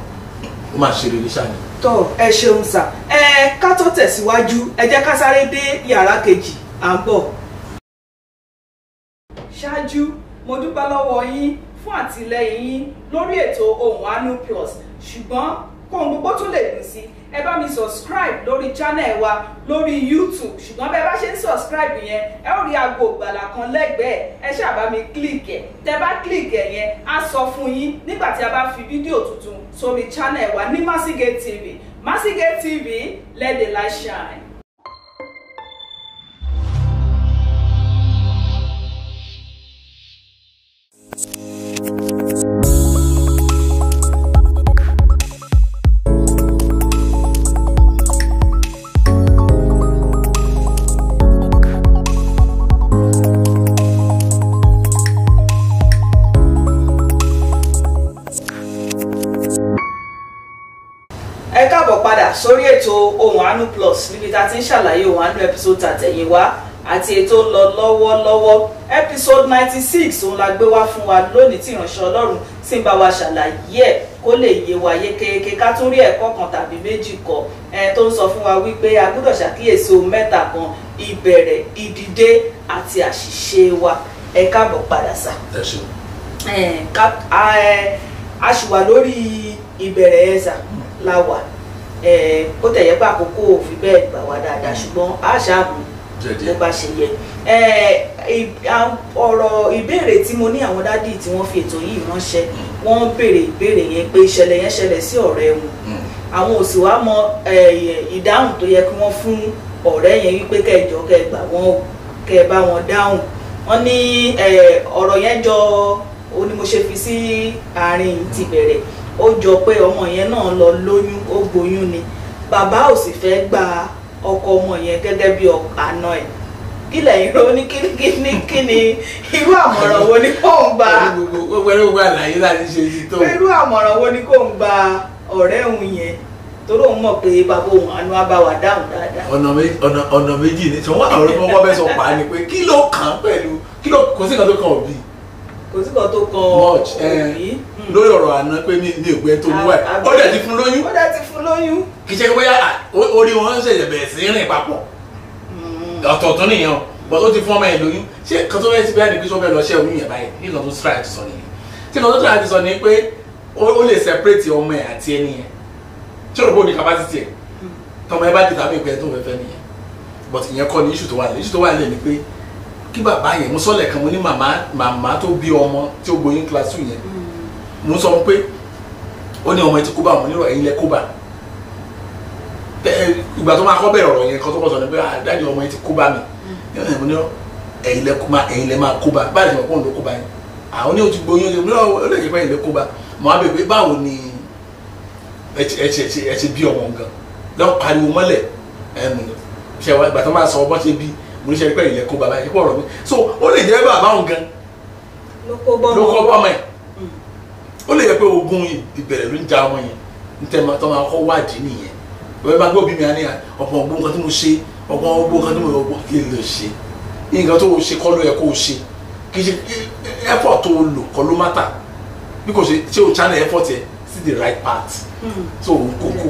ó máa ṣe rere ṣáà ni. tó ẹ ṣeun sà ká tó tẹ̀síwájú ẹ jẹ́ ká sáré dé yàrá kejì à ń bọ̀. ṣáájú mo dúpẹ́ lọ́wọ́ yín fún àtìlẹ́yìn yín lórí ètò Ohùn Àánú Plus ṣùgbọ́n kóhun gbogbo tún lè dùn sí ẹ bá mi subscribe lórí channel wa lórí YouTube ṣùgbọ́n bẹ́ẹ̀ bá ṣe ń subscribe yẹn ẹ ó rí aago ìgbàlà kan lẹ́gbẹ̀ẹ́ ẹ ṣáà bá mi click ẹ̀ tẹ́ bá click ẹ̀ yẹn á sọ fún yín nígbà tí a bá fi fídíò tuntun sórí channel wa ní Massigate TV Massigate TV let the light shine. ẹ káàbọ̀ padà sórí ètò Ohùn Àánú Plus níbi tá a ti ń ṣàlàyé Ohùn Àánú episode tàtẹ̀yìnwá àti ètò ń lọ lọ́wọ́lọ́wọ́ episode 96 òun la gbé wá fún wa lónìí tí ìránṣẹ́ Ọlọ́run sì ń bá wa ṣàlàyé ẹ̀ kó lè yé wa yékéyéké ká tún rí ẹ̀kọ́ kan tàbí méjì kọ́ tó ń sọ fún wa wípé a gbọ́dọ̀ ṣàkíyèsí ohun mẹ́ta kan ìbẹ̀rẹ̀ ìdìde àti àṣìṣe wa ẹ káàbọ̀ padà sà. a ṣì wà lórí ìbẹ̀rẹ̀ ẹ̀sà la wà ó tẹ̀yẹ́ pé àkókò òfin bẹ́ẹ̀ gbà wá dáadáa ṣùgbọ́n a ṣàmù bó bá ṣe yẹ ọ̀rọ̀ ìbéèrè tí mo ní àwọn dádì tí wọ́n fi ètò yìí ránṣẹ́ wọ́n béèrè ìbéèrè yẹn pé ìṣẹ̀lẹ̀ yẹn ṣẹlẹ̀ sí ọ̀rẹ́ wọn àwọn ò sì wá mọ ìdáhùn tó yẹ kí wọ́n fún ọ̀rẹ́ yẹn wípé kẹjọ kẹgbà wọn kẹ bá wọn dáhùn wọ́n ní ọ̀rọ̀ yẹn jọ ó ní mo ṣe fi sí àárín ti bẹ̀rẹ̀ ó jọ pé ọmọ yẹn náà lọ lóyún ó gboyún ni bàbá ò sì fẹ́ gba ọkọ ọmọ yẹn gẹ́gẹ́ bí àna ẹ̀ ilẹ̀ ìró ní kíni irú àmọ̀ràn wo ni kò ń gba gbogbo àlàyé láti ṣe ti tó irú àmọ̀ràn wo ni kò ń gba ọ̀rẹ́ òun yẹn torí òun mọ̀ pé bàbá òun àánú á bá wa dáhùn dáadáa. ọ̀nà méjì ni tí wọ́n àwọn ọ̀rẹ́ wọn bẹ́ẹ̀ sọ pa á ni pé kí ló kàn án pẹ̀lú kò sí kan tó kàn òbí kò sí kan tó kan òbí lórí ọ̀rọ̀ àná pé ní ìgbẹ́ tó mú wáyé ó dẹ̀ ti fún lóyún. ó dẹ̀ ti fún lóyún. kì í ṣe bóyá orí wọn ṣẹ̀ṣẹ̀ bẹ̀rẹ̀ sí rìn papọ̀ ọ̀tọ̀ọ̀tọ̀ nìyẹn o but ó ti fún ọmọ ẹ̀ lóyún ṣé kan tó fẹ́ ti bẹ́ẹ̀ ni pé tó fẹ́ lọ ṣẹ́ oyún yẹn báyìí ní ìlànà tó strike sọ nìyẹn tí mo tó tẹ̀lé àti sọ ni pé ó lè separate ọmọ ẹ̀ àti ẹni yẹn tí ó rò bó ní capacity ẹ̀ tọmọ ẹ bá dìtà mí pé tó fẹ́ fẹ́ nìyẹn but ìyẹn kọ́ ni issue tó wà lẹ̀ issue tó wà lẹ̀ ni pé kí bàbá yẹn mo sọ́lẹ̀ kan mo ní màmá tó bí ọmọ tí ó gboyún class 2 yẹn mo sọ pé ó ní ọmọ ẹ ti kó bá mo nírọ̀ ẹ̀yin lẹ kó bá ìgbà tó máa kọ́ bẹ̀rẹ̀ ọ̀rọ̀ yẹn kan tó kọ́ sọ ni pé dáàdi ọmọ ẹ ti kó bá mi mo ní ẹ̀yin lẹ máa kó bá báyìí mo kọ́ ló kó bá yẹn àwọn ní o ti gboyún ó lè jẹ́ pé ẹ̀yin lẹ kó bá mo á bẹ̀ pé báwo ni ẹ ṣe bí ọmọ nǹkan lọ́ọ́ pariwo mọ́lẹ̀ ṣe wa ìgbà tó máa sọ ọbọ̀ ṣe bí mo ní ṣe pé ilẹ̀ kó bàbá yẹn kó ọ̀rọ̀ mi so ó lè jẹ́ bàbá òun gan ló kó bọ́mọ ẹ̀ ó lè jẹ́ pé ogun ìbẹ̀rẹ̀ ló ń ja ọmọ yẹn ń tẹ́ tó máa kọ́ wádìí nìyẹn ìwé bá gbé òbí mi àníyàn ọ̀pọ̀ ọgbọ́n nǹkan tí mo ṣe ọ̀pọ̀ ọgbọ́n nǹkan tí mo yọ kí lè ṣe nǹkan tó ṣe kọ́ ló yẹ kó o ṣe kì í ṣe effort tó o lò kọ́ ló matter bí kò ṣe o channel effort yẹ sí the right path so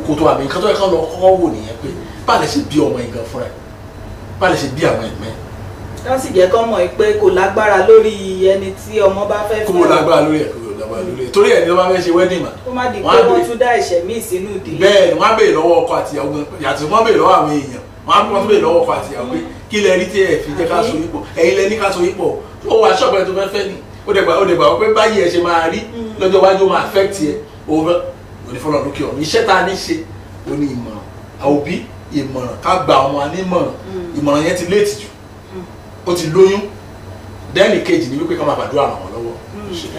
kò tó àmì nǹkan tó yẹ kán lọ kọ́kọ́ wò nìyẹn pé bá lè ṣe bí ọmọ yẹn gan fúnra ẹ̀ bá lè ṣe bí àwọn ẹ̀mẹ́. wọ́n sì jẹ́ kọ́ mọ̀ pé kò lágbára lórí ẹni tí ọmọ bá fẹ́ fẹ́. kò lágbára lórí ẹ̀ kò lágbára lórí ẹ̀ torí ẹ̀ ni wọ́n bá fẹ́ ṣe wedding mà. kó má di pé wọ́n tún dá ẹ̀ṣẹ̀ míì sínú ìdílé. bẹ́ẹ̀ ni wọ́n á béèrè lọ́wọ́ ọkọ àti ìyàwó yàtọ̀ wọ́n béèrè lọ́wọ́ àwọn èèyàn wọ́n á tún béèrè lọ́wọ́ ọkọ àti ìyàwó pé kí lẹ rí tí ẹ fi jẹ́ ká so yípo ẹ̀yin lẹ ní ká so yípo ó wà ṣọ́ọ̀bù ẹ̀ tó fẹ́ fẹ́ ni ó dẹ̀ gbà pé báyìí ẹ ṣe máa rí lọ́jọ́ iwájú máa affect ẹ òun onífọ́nà lókè ọ̀run iṣẹ́ tá a ní ṣe ó ní ìmọ̀ràn àwòbí ìmọ̀ràn ká gba àwọn anímọ̀ràn ìmọ̀ràn yẹn ti léètì jù ó ti lóyún dẹ́nì kejì ní wípé ká máa fàdúrà ràn wọ́n lọ́wọ́.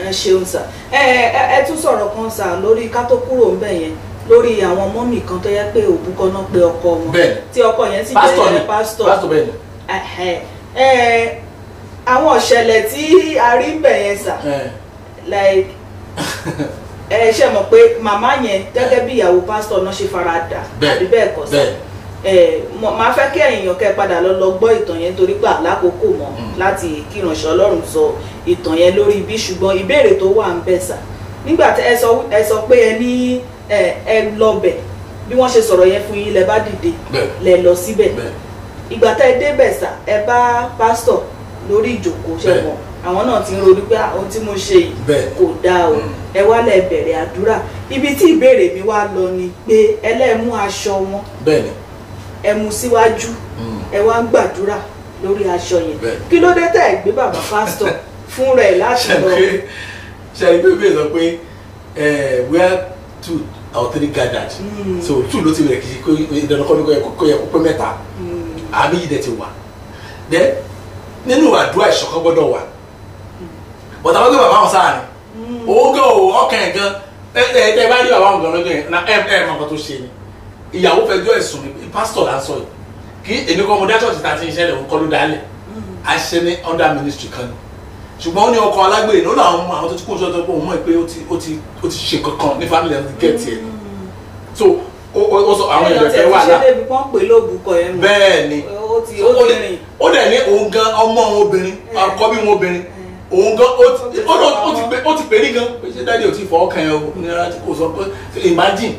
ẹ ṣeun sà ẹ tún sọ̀rọ̀ kan sà lórí ká tó kúrò ń bẹ̀ yẹn lórí àwọn mọ́mì kan tó yẹ pé òbúkọ náà pé ọkọ wọn tí ọkọ yẹn sì jẹ́ pásítọ̀ bẹ́ẹ̀ ni. àwọn ìṣẹ̀lẹ̀ tí a rí ń bẹ̀ yẹn sà like ẹ ṣe mọ̀ pé màmá yẹn gẹ́gẹ́ bí ìyàwó pásítọ̀ náà ṣe fara dà àbí bẹ́ẹ̀ kọ́ sà máa fẹ́ kí èèyàn kẹ́ padà lọ gbọ́ ìtàn yẹn torí pé àlákòókò mọ́ láti kí ìránṣẹ́ Ọlọ́run sọ ìtàn yẹn lórí ibi ṣùgbọ́n ìbéèrè tó wà ń bẹ̀ sà nígbà tí ẹ sọ pé ẹ ní ẹ lọ bẹ̀ bí wọ́n ṣe sọ̀rọ̀ yẹn fún yín lẹ bá dìde lẹ lọ síbẹ̀ ìgbà tẹ́ ẹ débẹ̀ sà ẹ bá pásítọ̀ lórí ìjókòó ṣẹ̀wọ̀n àwọn náà ti ń ronú pé ohun tí mo ṣe yìí kò dáa o ẹ wá lẹ bẹ̀rẹ̀ àdúrà ibi tí ìbéèrè mi wá lọ ni pé ẹlẹ́mú aṣọ wọn ẹ mú síwájú ẹ wá ń gbàdúrà lórí aṣọ yẹn kí ló dé tẹ́ ẹ gbé bàbá pásítọ̀ fún rẹ̀ láti lọ. ṣe àyè pé sọ pé where 2 or 3 gathered so 2 ló ti rẹ̀ kì í ṣe ìdáná kọ́ kó yẹ kó pé mẹ́ta àmì yìí dẹ̀ ti wà then nínú àdúrà ìṣọ̀kan gbọ́dọ̀ wà bọ̀dà wọ́n gbé bàbá wọn sáà ni òun gan ọkàn ẹ̀ gan ẹ bá rí bàbá wọn gan lọ́jọ́ yẹn na ẹ mọ̀ nǹkan tó ṣe ni ìyàwó fẹjọ́ ẹ̀sùn ni pásítọ̀ là ń sọ yìí kí èmi kọ́ mo dá ṣọ́ọ̀ṣì tá a ti ń ṣẹlẹ̀ òun kọ́ ló dálẹ̀ a ṣe ní under ministry kan ni ṣùgbọ́n ó ní ọkọ̀ alágbèrè ní ó làwọn àwọn tó ti kó sọ́dọ̀ pé òun mọ̀ pé ó ti ṣe kankan ní family ẹ̀ ti gẹ̀ẹ́tì ẹ̀ so ó sọ àwọn èèyàn fẹ́ wà náà bẹ́ẹ̀ ni ó dẹ̀ ní òun gan ọmọ òun obìnrin àkọ́bí wọn obìnrin òun gan ó ti pè ní gan pé ṣé dáadé ò ti fọwọ́ kan yẹn o ní ara tí kò sọ pé imagine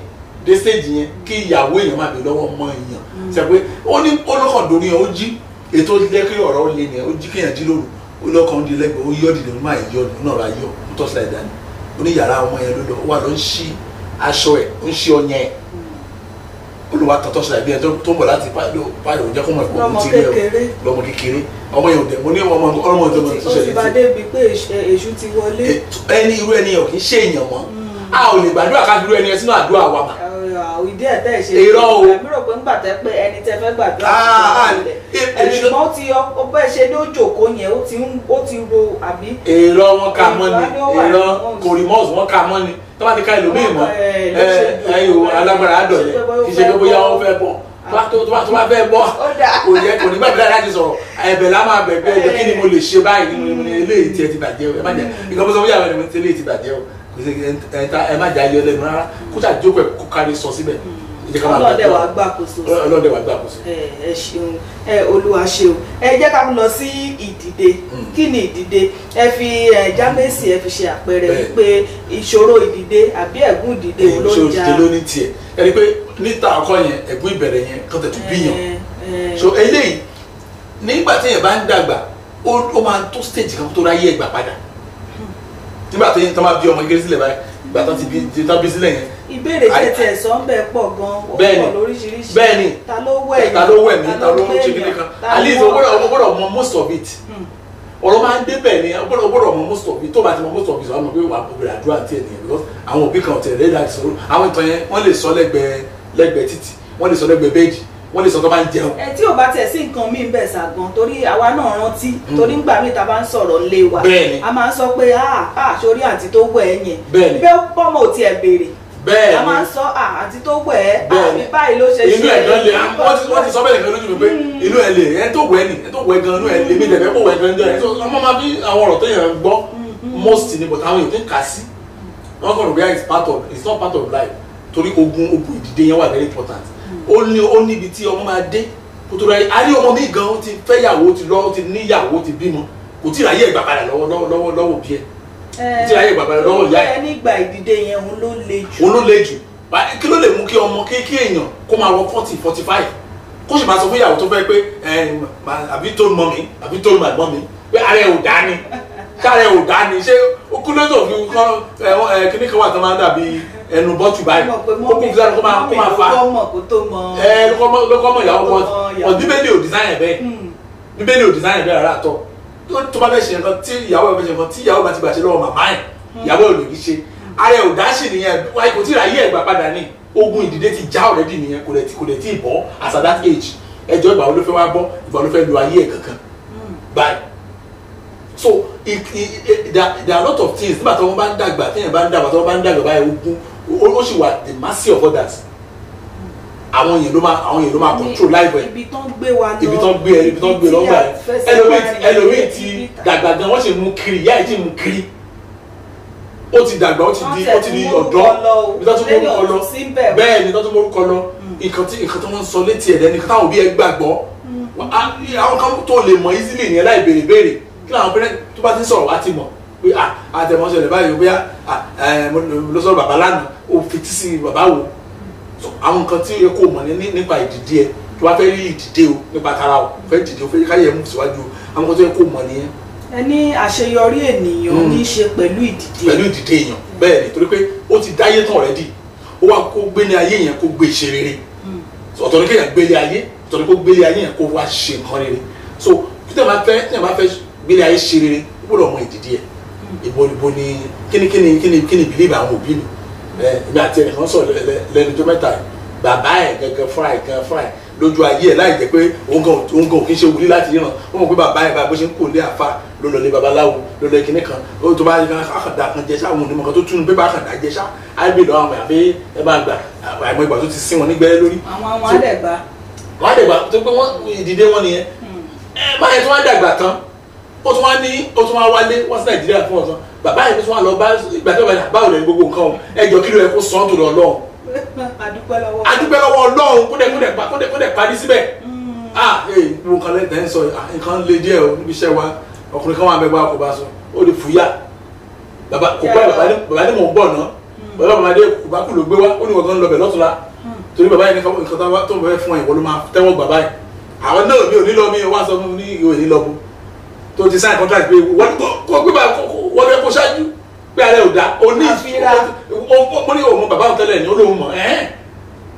dé stage yẹn kí ìyàwó èèyàn máa bè lọ́wọ́ ọmọ èèyàn ṣe pé ó ní olókàn dòní yẹn ó jí ètò lẹ́kẹ́ ọ̀rọ̀ ó lé ní ẹ̀ ó jí kéèyàn jí lóru olókàn di lẹ́gbẹ̀ẹ́ ó yọ́ dìde ó máa yọ ọdún náà bá yọ ó tọ́ sílẹ̀ dání ó ní yàrá ọmọ yẹn ló lọ wà ló ń ṣí aṣọ ẹ̀ ó ń ṣí ọyàn ẹ̀ olùwà tọ́tọ́ sílẹ̀ bí ẹ tó ń bọ̀ láti pàdé òun jẹ́ kó mọ̀ ẹ̀kọ́ ti rẹ̀ lọ́mọ kékeré ọmọ yẹn ò dẹ̀ mo ní ọmọ ìjọba tó ṣẹlẹ̀ tí ó ti bá débi pé èṣù ti wọlé ẹni irú ẹni ò kì í ṣe èèyàn mọ́ a ò lè gbàdúrà ká irú ẹni ẹ sínú àdúrà wa mà. ìdí ẹ̀ tẹ́ ẹ̀ ṣe irọ́ o èmi rò pé ńgbà tẹ́ pé ẹni tẹ́ fẹ́ gbàdúrà ẹ̀ṣùgbọ́n ó ti ọbẹ̀ ṣe ní òjòkó yẹn ó ti ro àbí. èrò wọn kà mọ́ ni èrò kòrìmọ́ọ̀sì wọn kà mọ́ ni tó bá ti ká ẹlòmíì mọ́ ẹ̀yọ alágbára àdọ̀lẹ̀ kì í ṣe pé bóyá wọ́n fẹ́ bọ̀ tó bá fẹ́ bọ́ kò ní gbàgbé láti sọ̀rọ̀ ẹ̀bẹ̀ lá máa bẹ̀ bẹ́ẹ̀ kí ni mo lè ṣe báyìí nínú eléyìí tí ẹ ti bàjẹ́ o ẹ má jẹ́ ìgbà bọ́sọ̀ bóyá ẹni tí eléyìí ti bàjẹ́ o ẹ má jà ilé ọlẹ́nu rárá kó tà jókòó ẹ̀ kó kárí sọ síbẹ̀. ọlọ́dẹ wàá gbàkóso. ọlọ́dẹ wàá gbàkóso. ẹ ṣeun olúwa ṣeun ẹ jẹ́ ká lọ sí ìdìde kí ni ìdìde ẹ fi jámẹ́sì ẹ fi ṣe àpẹẹrẹ wípé ìṣòro ìdìde àbí ẹ̀gún ìdìde ló ń jà. ìṣòro ìdìde ló ní tiẹ̀ ẹni pé níta ọkọ yẹn ẹ̀gún ìbẹ̀rẹ̀ yẹn kọ́ tẹ̀ tó bíyàn so eléyìí nígbà tí yẹn bá ń dàgbà ó máa tó stage kan tó ráyè ẹgbà padà nígbà tó yẹn tó máa bí ọmọ kékeré sílẹ̀ báyìí ìgbà tó ti bí sílẹ̀ yẹn. ìbéèrè tẹ̀tẹ̀ ẹ̀sọ́ ń bẹ̀ pọ̀ gan-an ó pọ̀ lóríṣiríṣi. bẹ́ẹ̀ni ta ló wẹ̀ mí ta ló ṣe kíní kan at least o gbọ́dọ̀ mọ most of it ọ̀rọ̀ máa ń débẹ̀ ni o gbọ́dọ̀ mọ most of it tó bá ti mọ most of it wọ́n mọ̀ pé wà á bẹ̀rẹ̀ àdúrà tiẹ̀ nìyẹn because àwọn òbí kan tẹ̀lé lẹ́yìn láti sọ̀rọ̀ àwọn ìtàn yẹn wọ́n lè sọ lẹ́gbẹ̀ẹ́ títì wọ́n lè sọ lẹ́gbẹ̀ẹ́ bẹ́ẹ̀dì wọ́n lè sọ tó bá ń jẹun. ẹ tí ò bá tẹ̀ sí nǹkan míì bẹ̀ ṣàgàn torí àwa náà rántí torí ńgbà míì ta bá ń sọ̀rọ̀ lé wa a máa ń sọ pé sórí àǹtí tó wẹ̀ ẹ́ yẹn bẹ́ẹ̀ bọ́mọ ò tiẹ̀ béèrè a máa ń sọ àǹtí tó wẹ̀ ẹ́ àbí báyìí ló ṣe ṣe inú ẹ̀ gan le wọ́n ti sọ bẹ́ẹ̀ nìkan lójú mi pé inú ẹ̀ le ẹ̀ tó wẹ̀ ni ẹ̀ tó wẹ̀ gan inú ẹ̀ le mi dẹ̀ fẹ́ kó wẹ̀ gan jọ ẹ̀ ọmọ máa fi àwọn ọ̀rọ̀ tó yẹn gbọ́ most ni but àwọn èèyàn kà sí wọ́n kàn rò bí it's not part of life torí ogun ìdìde yẹn wà very important ó níbi tí ọmọ máa dé kótó rẹ a rí ọmọ mi gan ó ti fẹ́yàwó ó ti níyàwó ó ti bímọ kò tí ì ráyè ìgbà padà lọ́wọ́ bí ẹ kò tí ì ráyè ìgbà padà lọ́wọ́ ìyá ẹ. nígbà ìdìde yẹn òun ló le jù. kí ló lè mú kí ọmọ kí èèyàn kó máa wọ 40-45 kó sì máa sọ fún ìyàwó tó fẹ́ pé àbí told mommy àbí told my mommy pé ara ẹ ò dá ni kára ẹ ò dá ni ṣé kúlẹ́tò fi kíní kan wà tó máa ń dàbí ẹnu bọ́tù báyìí ó kún fúlẹ́ kó máa fa lókọ́ mọ̀ ìyàwó bọ́ bíbélì ò design bẹ́ẹ̀ bíbélì ò design bẹ́ẹ̀ rárá tọ́ tó bá fẹ́ ṣe nǹkan tí ìyàwó ẹ̀ fẹ́ ṣe nǹkan tí ìyàwó bá ti gbàṣẹ lọ́wọ́ màmá ẹ̀ ìyàwó ẹ̀ lòdì ṣe ara ẹ̀ ò dá sí nìyẹn wáyé kò tí ì ráyè ẹ̀gbà padà ní ogun ìdìde ti já already nìyẹn kò dẹ̀ tí ì bọ́ as at that age ẹjọ́ ìgbà wo ló fẹ́ wá bọ́ ìgbà wo ló fẹ́ lo ayé ẹ̀ kankan báyìí so there are a lot of things nígbà tí wọ́n bá ń dàgbà tí wọ́n bá ń dàgbà báyìí ogun ó sì wà the mercy of others àwọn èèyàn ló máa control life ẹ ibi tán gbé wa lọ ibi tán gbé lọ́gbà ẹ ẹlòmíì ti dàgbà gan wọ́n sì mú kiri ìyá ẹ̀ tí mú kiri ó ti dàgbà ó ti di ọ̀dọ́ ibi tán tún mórúkọ lọ bẹ́ẹ̀ ni tán tún mórúkọ lọ nǹkan tí wọ́n ń sọ létí ẹ̀ lẹ́ni nǹkan táwọn òbí ẹ gbàgbọ́ àwọn kan tó lè mọ̀ easily ní ẹ láì béèrè kí làwọn pẹ́rẹ́ tó bá ti ń sọ̀rọ̀ wá ti mọ̀ pé àtẹ̀mọ́sọ̀lẹ̀ báyìí bóyá ló sọ̀rọ̀ bàbá lánàá ó fetí sí bàbá wo àwọn nǹkan tí ó yẹ kó mọ̀ nípa ìdìde ẹ tó bá fẹ́ rí ìdìde o nípa tara o fẹ́ dìde o fẹ́ káyẹ̀ mú síwájú o àwọn nǹkan tó yẹ kó mọ̀ nìyẹn. ẹ ní àṣeyọrí ènìyàn ní í ṣe pẹ̀lú ìdìde. pẹ̀lú ìdìde èèyàn bẹ́ẹ̀ ni torí pé ó ti dáyé tán already ó wá kó gbé ní ayé yẹn kó gbé ṣe rere ọ̀tọ̀ ní kéèyàn gbélé ayé ọ̀tọ̀ ní kó gbélé ayé yẹn kó wá ṣe nǹkan rere so kí tẹ̀ máa fẹ́ gbélé ayé ṣe rere ó gbọ́dọ̀ mọ ìdìde ẹ̀ ìbò ni kíni bìlíìbì àwọn òbí mi ibi àti ẹnìkan sọ lẹ́nu tó mẹ́ta bàbá ẹ̀ gẹ́gẹ́ fúnra ẹ̀ lójú ayé ẹ̀ láì jẹ́ pé òun gan òkè ṣe wuli láti ríran ó mọ̀ pé bàbá ẹ̀ bá bó ṣe ń kó lé àfa ló lọ lé babaláwo ló lọ kíní kan ó tó bá yẹ àkàndá kan jẹ ṣá àwọn onímọ̀ kan tó túnú pé bá àkàndá jẹ ṣá àìbè lọ àwọn àbí ẹ máa gbà àìmọ̀ ìgbà tó ti sí wọn nígbẹ́rẹ́ lórí. àwọn àdẹ̀gbà. wọ́n àdẹ̀gbà tó pé wọ́n ìdìde wọn nìyẹn báyẹn tó wá dàgbà tán ó tún wá wálé wọ́n sí Nàìjíríà fún ọ̀sán bàbá yẹn tó tún wá lọ bá ìgbà tó bá báwo lẹ́nu gbogbo nǹkan ẹjọ́ kí ló yẹ kó sọ ọ́ tó lọ lọ́hùn. adúpẹ́ lọ́wọ́ Ọlọ́run kó dẹ̀ parí síbẹ̀. gbogbo nǹkan lẹ́tẹ̀ ń sọ nǹkan lè díẹ̀ o níbi iṣẹ́ wa ọkùnrin kan wà mẹ́gbàá kò bá sọ ó lè fúyà bàbá kò pẹ́ bàbá ní mò ń bọ̀ ná bàbá dé kò bá kú ló gbé wá ó ní wọ́n gan lọ bẹ̀ lọ́tùlá torí bàbá yẹn nǹkan tó ń bẹ fún ẹ̀ ìwọ ló máa tẹ́wọ́ bàbá yẹn àwọn náà mi ò ní lọ mi wá sọ fún mi ní ìwé ní lọ́bù tó ti sign contract pé wọ́n kó gbé bá wọ́n fẹ́ kó ṣáájú pé ààrẹ ò dá o ní mo ní òun bàbá òun tẹ́lẹ̀ ní olóhùn mọ̀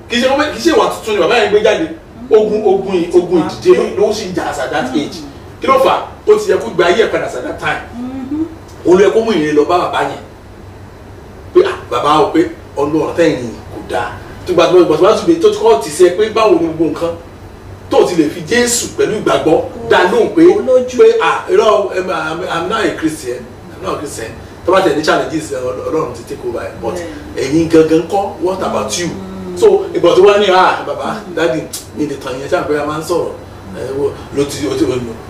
kì í ṣe ìwà tuntun ni bàbá yẹn gbé jáde ogun ìdìde ló sì ń jà as at that age kí ló fà ó ti yẹ kó gba ayé ẹ̀ padà as at that time òun ló yẹ kó mú ìrìn lọ bá bàbá yẹn pé bàbá o pé ọlọ́run tẹ́yìn kò dáa tó gbàgbọ́ tó kọ́ ti sẹ pé báwo ni gbogbo nǹkan tó ti lè fi Jésù pẹ̀lú ìgbàgbọ́ dá lóhùn pé irọ́ I'm not a Christian tó bá tẹ̀ ní challenges Ọlọ́run ti take over but ẹ̀yin gangan kọ́ what about you so ìgbà tó wá ní bàbá dáàdì mi lè tàn yẹn sáà pé a máa ń sọ̀rọ̀ ló ti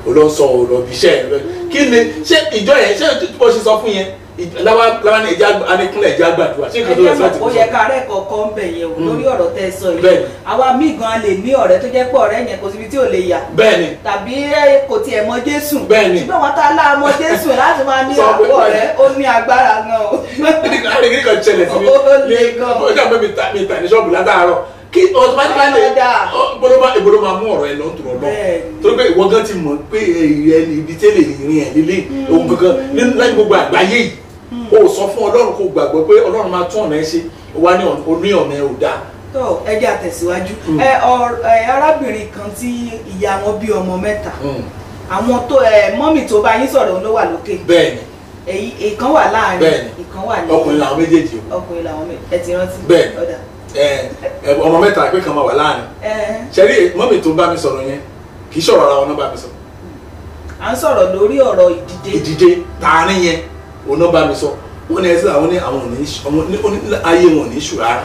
olóńsọ òròbí iṣẹ́ kí ni ṣé ìjọ yẹn ṣé bó ṣe sọ fún yẹn láwa ní ẹja anìkúnlẹ̀ ẹja gbàdúrà ṣé nǹkan tó yẹ láti ó yẹ ká rẹ kọ̀ọ̀kan ń bẹ̀ yẹn o lórí ọ̀rọ̀ tẹ́ ẹ sọ yìí àwa míì gan lè ní ọ̀rẹ́ tó jẹ́ pé ọ̀rẹ́ yẹn kò síbi tí ò lè yà bẹ́ẹ̀ni tàbí kò tiẹ̀ mọ Jésù bẹ́ẹ̀ni ṣùgbọ́n wọn tá a lá mọ Jésù láti máa ní ọ̀rẹ́ ó ní agbára gan o. kí kan ṣẹlẹ̀ sí mi ó jà pé mi ta ní ṣọ́ọ̀bù látàárọ̀ kí automatically ìbòdó máa mú ọ̀rọ̀ ẹ̀ lọ́n tó lọ torí pé ìwọ gan ti mọ̀ pé ibi tẹ́lẹ̀ ìrìn ẹ̀ lílé ohun kankan láti gbogbo àgbáyé yìí o sọ fún Ọlọ́run kó gbàgbọ́ pé Ọlọ́run máa tún ọ̀nà ẹ ṣe wá ní ọ̀nà ẹ ò dáa. tó ẹ jẹ́ àtẹ̀síwájú arábìnrin kan tí ìyá wọn bí ọmọ mẹ́ta àwọn tó mọ́mì tó bá yín sọ̀rọ̀ ló wà lókè. bẹ́ẹ̀ni. èyí ìkan wà láàrin. bẹ́ẹ̀ni ìkan wà ní. ọkùnrin làwọn méjèèjì o. ọkùnrin làwọn méjèèjì ẹ ti rántí. bẹ́ẹ̀ni ọmọ mẹ́ta pé kan máa wà láàrin. ṣẹ́rí mọ́mì tó bá mi sọ̀rọ̀ yẹn kì í sọ̀rọ̀ ara wọn náà bá mi sọ. à ń sọ̀rọ̀ lórí ọ̀rọ̀ ìdìde. ìdìde tààrin yẹn òun náà bá mi sọ wọ́n ní ẹsẹ̀ àwọn ní àwọn ayé wọn ò ní ṣù rárá.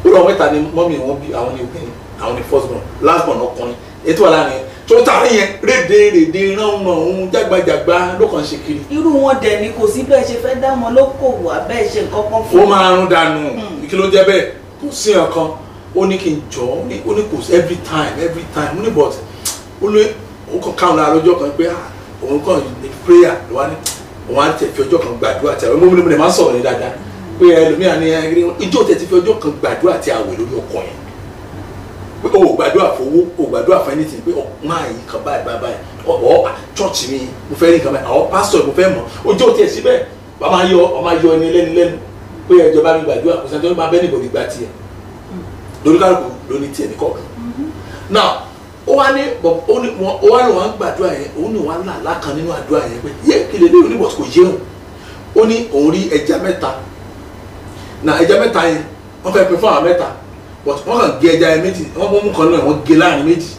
ó lọ mẹ́ta ni mọ́mì wọn bí àwọn ní obìnrin àwọn ní first born last born ọkùnrin ètò àlànà yẹn tó tààrin yẹn rédèrèdè ránmọ òun jágbajàgba ló kàn ṣe kiri. irú wọn dẹ̀ ni kò sí bẹ́ẹ̀ ṣe fẹ́ dá wọn lókòwò abẹ́ ṣe nǹkan kan fún. ó máa rún dànù kí ló jẹ́ bẹ́ẹ̀ kò sí nǹkan ó ní kí n jọ ó ní kò sí every time ó ní but ó ní ó kàn káwọn lára lọ́jọ́ kan pé òun kàn ní prayer ló wá ní òun á tẹ̀ fi ọjọ́ kan gbàdúrà tí àwọn ọmọ mi máa ń sọ̀rọ̀ ní dáadáa pé ẹlòmíràn ní ìjọ tẹ̀ ti fi ọjọ́ kan gbàdúrà tí àwẹ̀ lórí ọkọ yẹn pé o gbàdúrà fowó o gbàdúrà fún anything pé máa yí kan báyìí ọ̀ church mi mo fẹ́ rí nǹkan báyìí àwọn pastor mo fẹ́ mọ̀ ojú ò tiẹ̀ síbẹ̀ ọmọ ayọ ẹni lẹ́nu pé ẹjọba mi gbàdúrà kò sẹ́ni tó máa bẹ́ẹ̀ nìbò nígbà tiẹ̀ lórí kálukú ló ní tiẹ̀ ní kọ̀ọ̀kan. now ó wá ní wọn gbàdúrà yẹn òun ní wọn là kan nínú àdúrà yẹn pé yẹ kí lè lé oníbọ̀ kò yé òun ó ní òun rí ẹja mẹ́ta na ẹja mẹ́ta yẹn wọ́n fẹ́ pín fún àwọn mẹ́ta but wọ́n kàn gé ẹja yẹn méjì wọ́n mú kan náà wọ́n gé láàrin méjì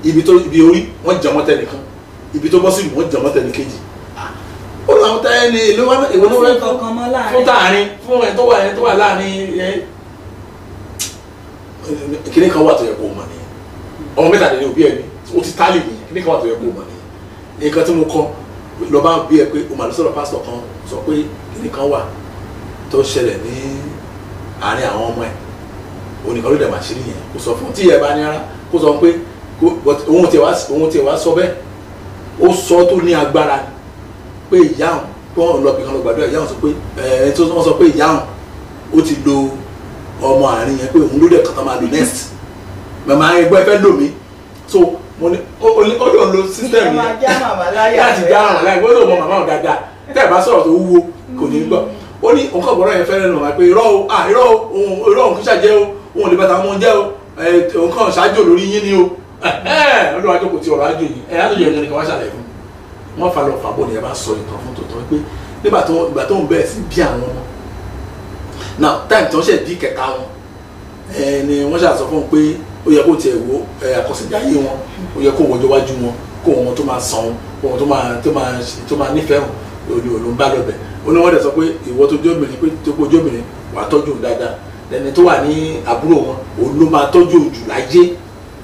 ibi orí wọ́n jẹ mọ́tẹ́ nìkan ibi tó bọ́ sí wọ́n jẹ mọ́tẹ́ nìkejì ó lọ àwọn táyà ní ìlú wọn ìwọ ló fẹ́ fún tààrin fún ẹ̀ tó wà láàrin yẹn kíní kan wà tó yẹ kó o mọ̀ nìyẹn ọmọ mẹ́ta lè ní òbí ẹ̀ ní o ti tálì nìyẹn kíní kan wà tó yẹ kó o mọ̀ nìyẹn nǹkan tí mo kọ́ lọ bá bí ẹ pé o mà lọ sọ̀rọ̀ pásítọ̀ kan sọ pé kíní kan wà tó ṣẹlẹ̀ ní àárín àwọn ọmọ ẹ̀ onìkan ló dẹ̀ máa ṣe nìyẹn kò sọ fún tí ẹ bá ní ara kó sọ pé òun tiẹ̀ wá sọ bẹ́ẹ̀ ó sọ tó ní agbára pé ìyá òun tó ń lọ bí kan lọ gbàdúrà ìyá òun sọ pé tó wọ́n sọ pé ìyá òun ó ti lo ọmọ àárín yẹn pé òun ló dẹ̀ kàn tán máa lo next màmá ẹgbẹ́ fẹ́ lò mí so mo ní ó lò ń lo system yẹn láti já màmá láyà gbọ́dọ̀ mọ màmá òun dáadáa tẹ́ ẹ̀ bá sọ̀rọ̀ tó wúwo kò ní gbọ́ ó ní òun kàn gbọ́dọ̀ yẹn fẹ́ lẹ́nu màmá pé irọ́ òun kì í ṣàjẹ́ o òun lè bàtà ọmọ jẹ́ o òun kàn ṣáájú lórí yín ni o olúwa jókòó ti ọ̀rọ̀ àjò yìí àjò yẹn nìkan wá ṣàlàyé fún wọn fa lọ fàbọ̀ ni ẹ bá sọ ìtàn fún tòótọ́ pé nígbà tó ń bẹ̀rẹ̀ sí bí àwọn ọmọ now time tí wọ́n ṣe bí kẹta wọn ni wọ́n ṣàṣọ fún un pé ó yẹ kó tiẹ̀ wo àkọsíjáyé wọn ó yẹ kó wọjọ́ wájú wọn kó wọn tó máa san wọn tó máa nífẹ̀ẹ́ wọn ló ń bá lọ́bẹ̀ ó ní wọ́n dẹ̀ sọ pé ìwọ tó jóbìnrin pé tó kó jóbìnrin wàá tọ́jú òun dáadáa ẹni tó wà ní àbúrò wọn òun ló máa tọ́jú òjù láyé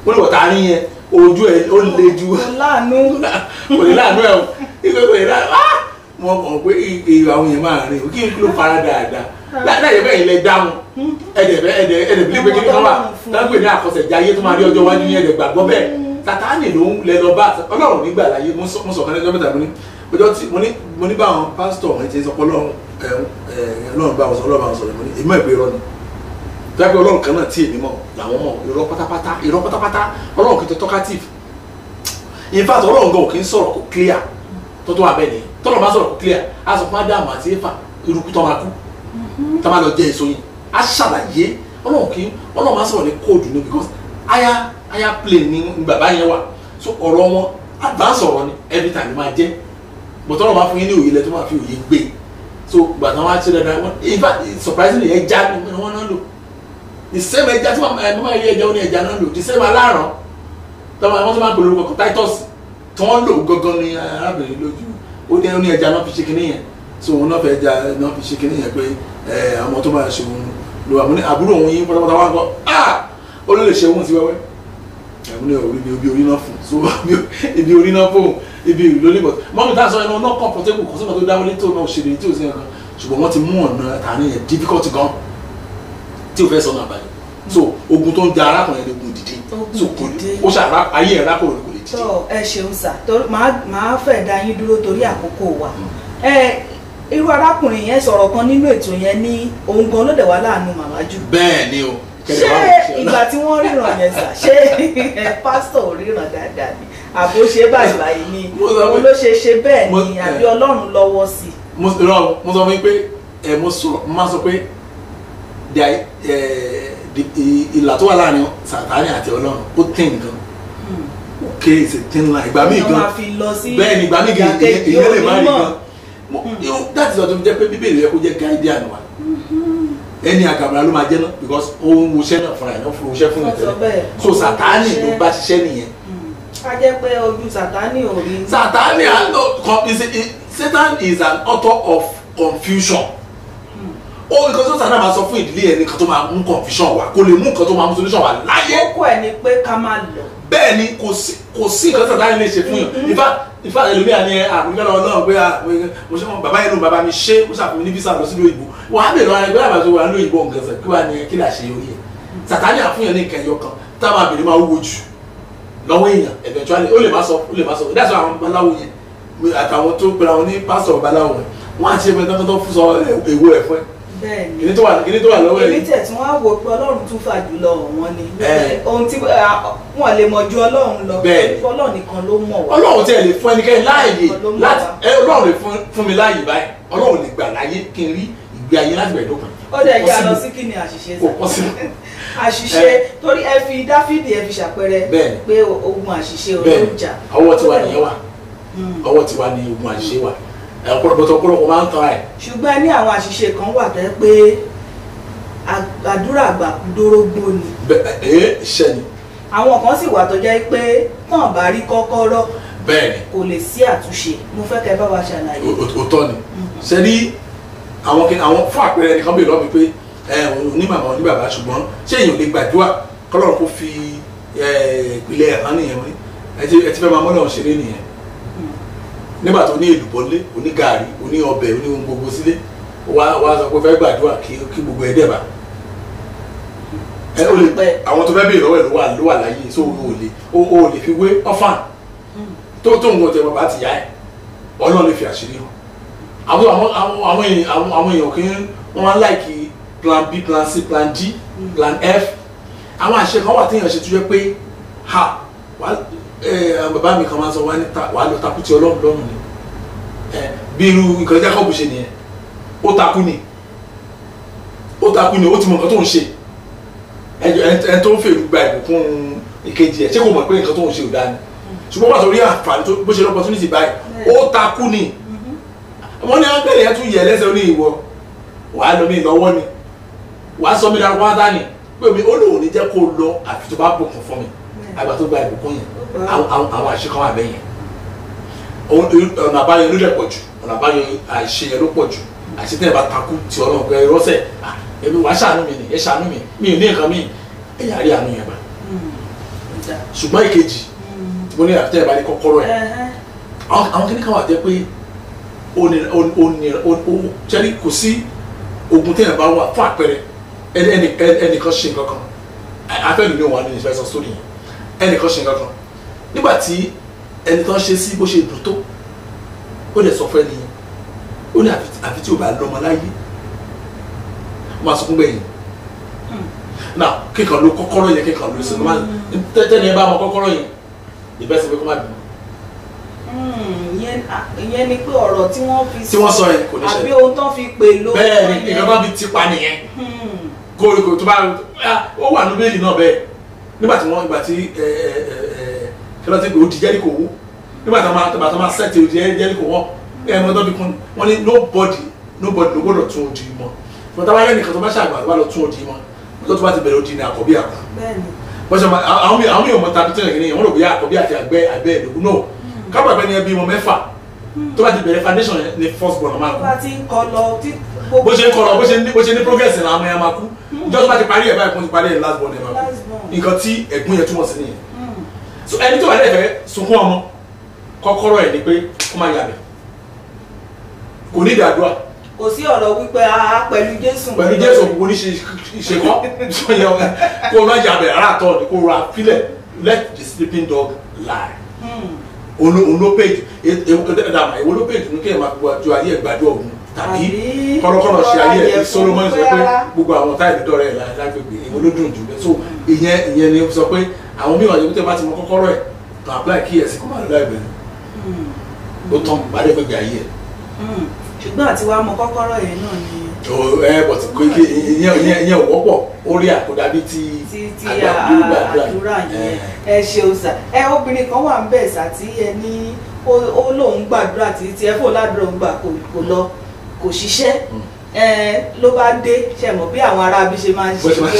wọ́n ní wọ́ta rí yẹn ojú ẹ̀ ó le ju kò ní láàánú ẹ̀ o ìgbẹ́ kò ní láàánú mo mọ̀ pé àwọn yẹn máa rìn o kí n ló fara dáadáa láyé bẹ́ẹ̀ ilẹ̀ dáhùn ẹ̀dẹ̀ bílí pé kí ni wọ́n wà dágbé ní àkọsẹ̀jáyé tó máa rí ọjọ́ wájú ní ẹ̀dẹ̀ gbàgbọ́ bẹ́ẹ̀ Sátánì ló ń lẹ lọ bá Ọlọ́run nígbà láyé mo sọ kan lẹ́jọ́ mẹ́ta mo ní báwọn pásítọ̀ ẹ̀ ti sọ pé Ọlọ́run bá wọn sọ Ọlọ́run bá wọn sọ̀rọ̀ mo ní èmi mọ̀ pé irọ́ ni tẹ́gbẹ́ Ọlọ́run kan náà tí èmi mọ̀ làwọn mọ̀ irọ́ pátápátá Ọlọ́run kì í tó talkative in fact Ọlọ́run gan ò kì í sọ̀rọ̀ kò clear tó tó wà bẹ́ẹ̀ ni tọ́lọ̀ bá sọ̀rọ̀ kò clear á sọ fún Ádámù àti Éfà irúkú tó máa kú tó máa lọ jẹ èso yìí á ṣàlàyé Ọlọ́run máa sọ̀rọ̀ ní code ni because higher plane ni bàbá yẹn wà so ọ̀rọ̀ wọn advance ọ̀rọ̀ ni every time máa jẹ́ but Ọlọ́run máa fún yín ní òye lẹ tó máa fi òye gbé so gbàtàn wá ṣe dáadáa wọn in fact surprisingly ẹ já ni wọn náà lò the same ẹja tí màmá ilé ẹja ó ní ẹja náà lò the same aláràn tọ́mọ àwọn tó máa ń pè lórúkọ Titus tí wọ́n lò gangan ní arábìnrin lójú ó ní ẹja náà fi ṣe kinní yẹn so òun náà fẹ́ ẹja náà fi ṣe kinní yẹn pé àwọn tó máa ṣe òun lò wà mú ní àbúrò òun yín pátápátá wá gbọ́ ó ló lè ṣe òun sí wẹ́wẹ́ ẹ̀mú ní ibi orí náà fún so ibi orí náà fún ibi ìlólè bọ̀ mọ́mí tá a sọ ẹnu náà comfortable kò sọ́nà tó dáwọ́lé tó náà ṣe lè tí ò sí nǹkan ṣùgbọ́n wọ́n ti mú ọ̀nà àtàrin yẹn difficult gan tí o fẹ́ sọ náà báyìí so ogun tó ń ja arákùnrin ẹni ogun dìde so kò ó ṣàrà ayé ẹ̀ arákùnrin kò lè dìde. tó ẹ ṣeun sà máa fẹ́ dá yín dúró torí àkókò wa irú arákùnrin yẹn sọ̀rọ̀ kan nínú ètò yẹn ní òun gan ló dẹ̀ wá láàánú màmá jù. bẹ́ẹ̀ ni o. ṣé ìgbà tí wọ́n ríran yẹn sà ṣé pásítọ̀ ò ríran dáadáa ni àbó ṣe báyìí ni òun ló ṣe bẹ́ẹ̀ ni àbí Ọlọ́run lọ́wọ́ sí i. mo sọ fún yín pé mo máa sọ pé ìlà tó wà láàrin Sátánì àti Ọlọ́run ó tẹ̀ nǹkan okay it's a thin line ìgbà míì gan bẹ́ẹ̀ ni ìgbà míì gan ìyẹn lè má rí gan that is ọdún jẹ́ pé Bíbélì yẹ kó jẹ́ guardian wa ẹni àgàbàrà ló máa jẹ́ náà because òun wuṣẹ́ náà fúnra ẹ̀ náà fún wuṣẹ́ fún ẹ̀ tẹ́lẹ̀ so Sátánì ló bá ṣiṣẹ́ nìyẹn. a jẹ́ pé ojú Sátánì ò rí. Sátánì Satan is an author of confusion. Ó nǹkan tó Sátánì máa sọ fún ìdílé ẹni kan tó máa mú confusion wá kó lè mú nǹkan tó máa mú solution wá láyé. kókó ẹ̀ ni pé ká máa lọ. bẹ́ẹ̀ ni kò sí nǹkan Sátánì lè ṣe fún yàn ìfà ẹlòmíà ni àbúgbẹ́lá Ọlọ́run pé bàbá yẹn ló bàbá mi ṣe ó ṣàfihàn ní visa lọ sí lóyìnbó wà á bèèrè ẹgbẹ́ àbàtò wà lóyìnbó nǹkan sẹ̀ kí wà ní kí là ṣe orí ẹ̀ Sátánì àfihàn ní nǹkan ẹyọ kan táwọn àbèrè máa wúwo jù lọ́wọ́ èèyàn eventually ó lè má sọ that's why àwọn babaláwo yẹn àtàwọn tó pera wọn ní pásítọ̀ babaláwo yẹn wọ́n á ṣe pé tọ́kọ́ tó fún sọ èwo ẹ̀ fún ẹ. bẹ́ẹ̀ni kìnní tó wà lọ́wọ́ ẹ̀. èmi tẹ̀ tí wọ́n á wò pé Ọlọ́run tún fà jùlọ wọn ni ohun tí wọ́n lè mọ̀ ju Ọlọ́run lọ Ọlọ́run nìkan ló mọ̀ wá. Ọlọ́run tẹ̀ lè fún ẹnikẹ́ni láàyè Ọlọ́run lè fún mi láàyè báyìí Ọlọ́run lè gbà láyé kí n rí ìgbé ayé láti bẹ̀rẹ̀ dópin. ó dẹ̀ jẹ́ àlọ́ sí kí ni àṣìṣe àṣìṣe torí ẹ fi Dáfídì ẹ fi ṣàpẹẹrẹ pé ogun àṣìṣe olóòjà. ọwọ́ tiwa nìyẹn wà ọwọ́ tiwa ni ogun àṣìṣe wà ọ̀pọ̀lọpọ̀ máa ń tọ́ ẹ̀. ṣùgbọ́n ní àwọn àṣìṣe kan wà tẹ́ pé àdúrà àgbà dórógbó ni. iṣẹ́ ni. àwọn kan sì wà tó jẹ́ pé tán bá rí kọ́kọ́rọ́ bẹ́ẹ̀ni kò lè sí àtúnṣe mo fẹ́ kẹ́ bá wa ṣàlàyé. òótọ́ ni ṣe ní àwọn fún àpẹẹrẹ nìkan bèèrè lọ́wọ́ mi pé onímàmá oníbàbá ṣùgbọ́n ṣé èèyàn lè gbàdúrà kọ́lọ́run kó fi ìpìlẹ̀ ẹ̀hán nìyẹn wọ́n ẹ ti fẹ́ máa mọ́ náà ṣeré nìyẹn nígbà tó ní èlùbọ́ lé oní gààrí oní ọbẹ̀ oní ohun gbogbo sílé wá sọ pé fẹ́ gbàdúrà kí gbogbo ẹ̀ dẹ̀bà àwọn tó fẹ́ bèèrè lọ́wọ́ ẹ̀ ló wà láyé so o lè fi wé ọ́fàn tó nǹkan tẹ bàbá ti yá ẹ̀ Ọlọ́run lè fi àṣírí hàn àwọn èèyàn kì í wọ́n máa ń láìkì plan B plan C plan D plan F àwọn àṣẹ kan wà téèyàn ṣe tó yẹ pé bàbá mi kan máa ń sọ wà lọ takú tí Ọlọ́run lọ́rùn ni bí irú nǹkan Jákọ́bù ṣe nìyẹn ó takú ni ó ti mọ nǹkan tó ń ṣe ẹni tó ń fèrú gba ìbùkún ìkejì ẹ̀ ṣé kò mọ̀ pé nǹkan tó ń ṣe ò dáa ni ṣùgbọ́n pàtó rí àǹfààní tó bó ṣe lọ́pọ̀ tó ní ti báyìí ó takú ni wọ́n ní áńgẹ́lì ẹ̀ tún yẹ lẹ́sẹ̀ ní ìwọ wàá lọ mí lọ́wọ́ ni wàá sọ mí darúgbó wá ní pé mi ó lòun ní jẹ́ kó lọ àfi tó bá bùkún fún mi àgbà tó gba ìbùkún yẹn àwọn àṣekọ́ wà bẹ́yẹn ọ̀nà àbáyọ ló dẹ̀ pọ̀ jù ọ̀nà àbáyọ àìṣe yẹn ló pọ̀ jù àṣetẹ́ ẹ̀ bá takú tí Ọlọ́run pé rọ́ṣẹ̀ ẹ̀mí wàá ṣàánú mi ni ẹ̀ ṣàánú mi ò ní nǹkan mi ẹ̀yà rí àánú yẹn gbà ṣùgbọ́n ìkejì tí mo ní àfitẹ́ ẹ̀ bá ní kọ́kọ́rọ́ ẹ̀ àwọn kìnnì kan wà jẹ́ pé ṣẹ́ni kò sí ogun tẹ́yẹ̀ bá wà fún àpẹẹrẹ ẹnìkan ṣe nǹkan kan afẹ́lú ní òun ní ìfẹsọ̀ sórí yẹn ẹnìkan ṣe nǹkan kan nígbà tí ẹni kan ṣe sí bó ṣe dùn tó ó lè sọ fún ẹni yẹn ó ní àfi tí ò bá lọ́mọ láyé ó máa sunkún gbẹ̀yìn náà kíkan ló kọ́kọ́rọ́ yẹn kíkan ló sínú tẹ́tẹ́ ni ẹ bá mọ kọ́kọ́rọ́ yẹn ìbẹ́sẹ̀ pé kó má bínú. ìyẹn ni pé ọ̀rọ̀ tí wọ́n sọ yẹn kò ní ṣẹlẹ̀ àbí ohun tó fi pè ló. bẹ́ẹ̀ ni ìkan tó fi tipa nìyẹn kórìkò tó bá ó wà ní bẹ́ẹ̀lì náà bẹ́ẹ̀ nígbà tí kí ló ti gbé odi Jẹ́ríkò wó nígbà tó máa sẹ́ẹ̀tì odi Jẹ́ríkò wọ́n ẹ̀mọ́ tó fi kún wọ́n ní nobody ló gbọ́dọ̀ tún odi mọ́ fún táwa yẹn nìkan tó bá ṣàgbà wà lọ tún odi mọ́ tó bá ti bẹ̀rẹ̀ odi ní àkọ́bí àkọ́ bọ́sẹ̀ àwọn èèyàn mọ́ta bí tẹ́lẹ̀ kìnìyàn wọ́n rò bóyá àkọ́bí àti àgbẹ̀ ìdògún náà kábọ̀ àgbẹ̀ ni ẹbí wọn mẹ́fà tó bá ti bẹ̀rẹ̀ foundation ní first born máa kú bó ṣe ń kọ́ lọ bó ṣe ní progress ní àwọn ẹ̀yà máa kú ìjọ tó bá ti parí ẹ̀ báyìí kó ti parí ẹ̀ last born ẹ̀ máa kú nǹkan tí ẹ̀gún yẹn túmọ̀ sí nìyẹn so ẹni tó wà lẹ́fẹ̀ẹ́ sunkún ọmọ kọ́kọ́rọ́ ẹ̀ ni pé kó má yàbẹ̀ kò ní ìdádúrà kò sí ọ̀rọ̀ wípé pẹ̀lú Jésù kò ní ṣe kọ́ kó má yàbẹ̀ ara àtọ̀ ni kó ra fílẹ̀ let the sleeping dog lie olópèjì èwo lópèjì ní kéèyàn máa ju ayé ẹgbàdo ọ̀gbun tàbí kọ́nọ́kọ́nọ́ ṣe ayé ẹ̀ Solomon sọ pé gbogbo àwọn táìlì dọ́rẹ́ ẹ̀ lágbègbè èwo ló dùn jù bẹ́ẹ̀ so ìyẹn ni sọ pé àwọn mìíràn yẹn tó bá ti mọ kọ́kọ́rọ́ ẹ̀ tó apply kí ẹ̀ sí kó máa lọ ẹ̀bẹ̀ ó tán bàdé gbẹgbẹ ayé ẹ̀ ṣùgbọ́n àti wàá mọ kọ́kọ́rọ́ yẹn náà ni. But ìyẹn ò wọ́pọ̀ orí àkódà bíi ti àdúrà yẹn. Ẹ ṣeun sà. Obìnrin kan wà ń bẹ̀ sà tí ẹ ní ó lóun gbàdúrà tí ẹ fò ládùúrà òun gbà kò lọ kò ṣiṣẹ́ ló bá dé ṣe mọ̀ bí àwọn aráabí ṣe máa ń ṣe pé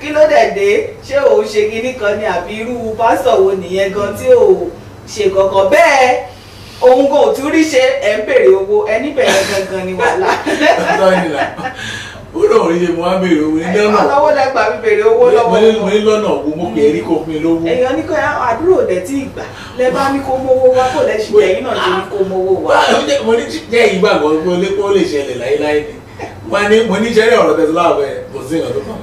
kí ló dẹ̀ dé ṣé òun ṣe kinní kan ni àbí irú pásítọ̀ wo nìyẹn gan tí ò ṣe kankan bẹ́ẹ̀ òun kò tún rí ṣe ẹ̀ ń béèrè owó ẹni bẹ̀rẹ̀ gangan ni wàhálà. ó lọ rí ṣe mo wá béèrè owó ní lọ́nà ọlọ́wọ́ lẹ́gbàá mi béèrè owó lọ́wọ́ mo ní lọ́nà owó mo pè é rí kó fún mi lówó. èèyàn ní kó àdúrò òdẹ tí ìgbà lẹ́bàá ní kó mówó wá kó lẹ́sìn lẹ́yìn náà ṣe ní kó mówó wá. mo ní jẹ́ ìgbàgbọ́ pé ó lè ṣẹlẹ̀ láéláé ni mo ní jẹ́rìí ọ̀rọ̀ tẹ̀sán láàbọ̀ ẹ̀ kò sí ìrìn àdókòwò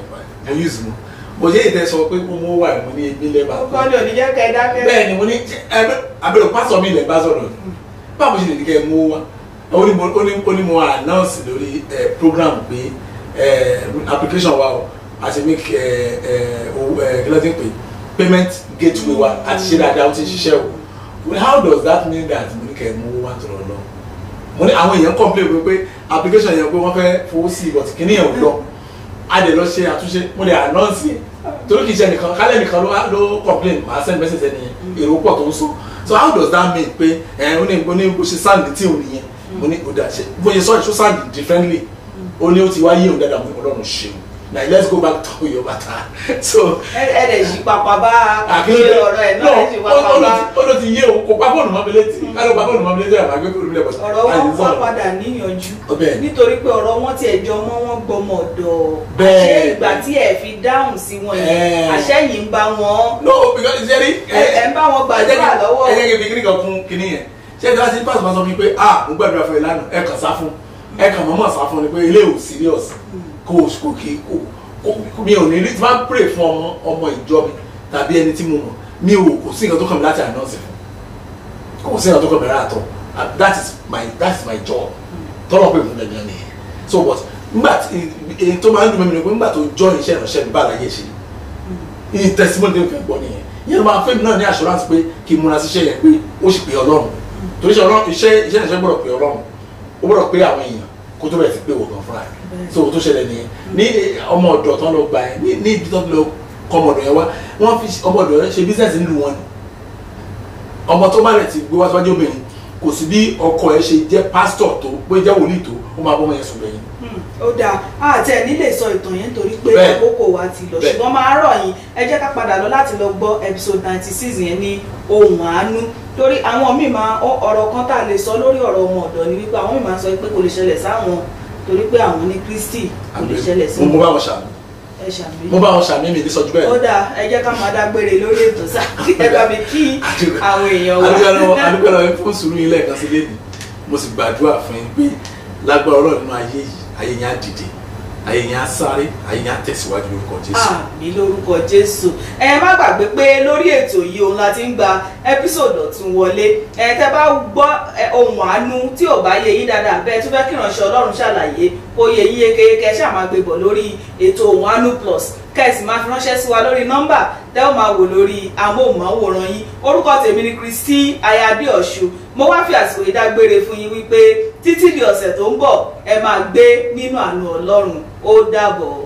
mo use mo mo ṣe ìtẹ́ sọ pé kó mówó wà mo ní ebi lẹ́bàá. ó kọ́ ni òní jẹ́ kẹ́ dákẹ́. bẹ́ẹ̀ ni mo ní abẹ́rẹ́ pásọ̀ mi lẹ̀ bá sọ̀rọ̀ báwo ṣe lè ní kẹ́ mówó wá ó ní mo announce lórí program pé application wa àti make kílódé pé payment gateway wa àti ṣe dáadáa ó ti ṣiṣẹ́ o how does that mean that mo ní kẹ́ mówó wá tó lọ mo ní àwọn èèyàn complain pé application yẹn pé wọ́n fẹ́ fowó sí but kìíní yẹn ò lọ a lè lọ ṣe àtúnṣe mo lè announce yẹn torí kìí ṣe nìkan kálẹ̀ nìkan ló complain màá send message ẹni èrò pọ̀ tó ń sọ so how does that mean pé ó ní bó ṣe sound tí ò nìyẹn mo ní òdà ṣe bó ṣe sọ ìṣó sound differently ó ní ó ti wáyé òun dáadáa mo ní Ọlọ́run ṣe now let's go back to your bàtà so. ẹ dẹ̀ ṣì papà bá ṣe ọ̀rọ̀ ẹ̀ náà ẹ̀ ṣì papà bá. ó ló ti yé o kò pa fóònù mọ́ mi létí ká ló pa fóònù mọ́ mi létí àmọ́ àgbẹ̀ kúrò lẹ́bọ̀. ọ̀rọ̀ wọn wá padà níyànjú nítorí pé ọ̀rọ̀ wọn ti ẹ̀jọ́ mọ́ wọn gbọmọ ọ̀dọ̀ àṣẹ ìgbà tí ẹ fi dáhùn sí wọn yìí àṣẹ yìí ń bá wọn. no because jerry ẹ ń bá wọn gbàdúrà lọ́wọ́. ẹ jẹ́ kí n kan kún kinní yẹn ṣé ẹ ti wá sí pásítọ̀ máa sọ fún mi pé mo gbàdúrà fún ẹ lánàá ẹ kàn sá fún ẹ kàn mọ́mọ́ sá fún ni pé ilé ò serious kò kí mi ò ní rí tí wọ́n pray fún ọmọ ìjọ mi tàbí ẹni tí mo mọ̀ mi ò kò sí nǹkan tó kàn mí láti announce fún kò sí nǹkan tó kàn mí láàtọ̀ that is my job tọ́lọ̀ pé fún ẹ̀gbọ́n nìyẹn so but nígbà tí èyí tó máa ń dùn mí ni pé nígbà tó jọ iṣẹ́ ìránṣẹ́ mi bá àlàyé ṣe ní testimony tó ń fẹ́ gbọ́ nìyẹn yẹn ló máa fẹ́ mi náà ní assurance pé kí n múra sí iṣẹ́ yẹn pé ó sì pé Ọlọ́run torí iṣẹ́ ìránṣẹ́ gbọ́dọ̀ pé Ọlọ́run ó gbọ́dọ̀ pé àwọn èèyàn kó tó bẹ̀rẹ̀ sí pé wò gan fúnra rẹ̀ so tó ṣẹlẹ̀ nìyẹn ní ọmọ ọ̀dọ̀ tán lọ gba ẹ̀ ní ibi tó lọ kọ́ ọmọ ọ̀dọ̀ yẹn wá wọ́n fi ọmọ ọ̀dọ̀ yẹn ṣe business nílùú wọn ni ọmọ tó bá rẹ̀ ti gbé wá síwájú obìnrin kò sí bí ọkọ ẹ̀ ṣe jẹ́ pásítọ̀ tó pé jẹ́ wòlíì tó ó máa bọ́ ọmọ yẹn sùn lẹ́yìn. ó dáa àti ẹ̀ nílé sọ ìtàn yẹn nítorí pé àkókò wa ti lọ ṣùgbọ́n máa rọ̀ yín ẹ jẹ́ ká padà lọ láti lọ gbọ́ episode 96 yẹn ní ohùn àánú torí àwọn míì máa ọ̀rọ̀ kan tá a lè sọ lórí ọ̀rọ̀ ọmọ ọ̀dọ̀ ni wípé àwọn míì máa sọ pé kò lè ṣẹlẹ̀ sáwọn torí pé àwọn ní Kristi kò lè ṣẹlẹ̀ sí wọn. mo bá wọn ṣàmì ẹ ṣàmì. mo bá wọn ṣàmì mi ní sọjú bẹ́ẹ̀. ó dáa ẹ jẹ́ ká máa dágbére lórí ètò sáà ẹ bá mi kí àwọn èèyàn wa. adúgbò lọ fún sùúrù yín lẹ́ẹ̀kan sí lẹ́nu mo sì gbàdúrà fún yín pé lágbára Ọlọ́run nínú ayé yìí ayé yẹn á dìde ayé yẹn á sáré ayé yẹn á tẹ̀síwájú lórúkọ Jésù. àmín lórúkọ Jésù. ẹ má gbàgbé pé lórí ètò yìí òun la ti ń gba ẹ́písòdù ọ̀tún wọlé tẹ́ bá gbọ́ ohùn àánú tí ò bá yé yín dáadáa bẹ́ẹ̀ tó fẹ́ kí ìránṣẹ́ Ọlọ́run ṣàlàyé kó yé yín yékéyéké ṣáà máa gbé bọ̀ lórí ètò ohùn àánú plus kẹ́sì máa fi ránṣẹ́ sí wa lórí nọ́mbà tẹ́ ó máa wò lórí amóhùnmáwòrán yín orúkọ tèmi ni Kristi Ayáde Ọ̀ṣun mo wá fi àsìkò yìí dágbére fún yín wípé títí di ọ̀sẹ̀ tó ń bọ̀ ẹ máa gbé nínú àánú Ọlọ́run ó dàbọ̀.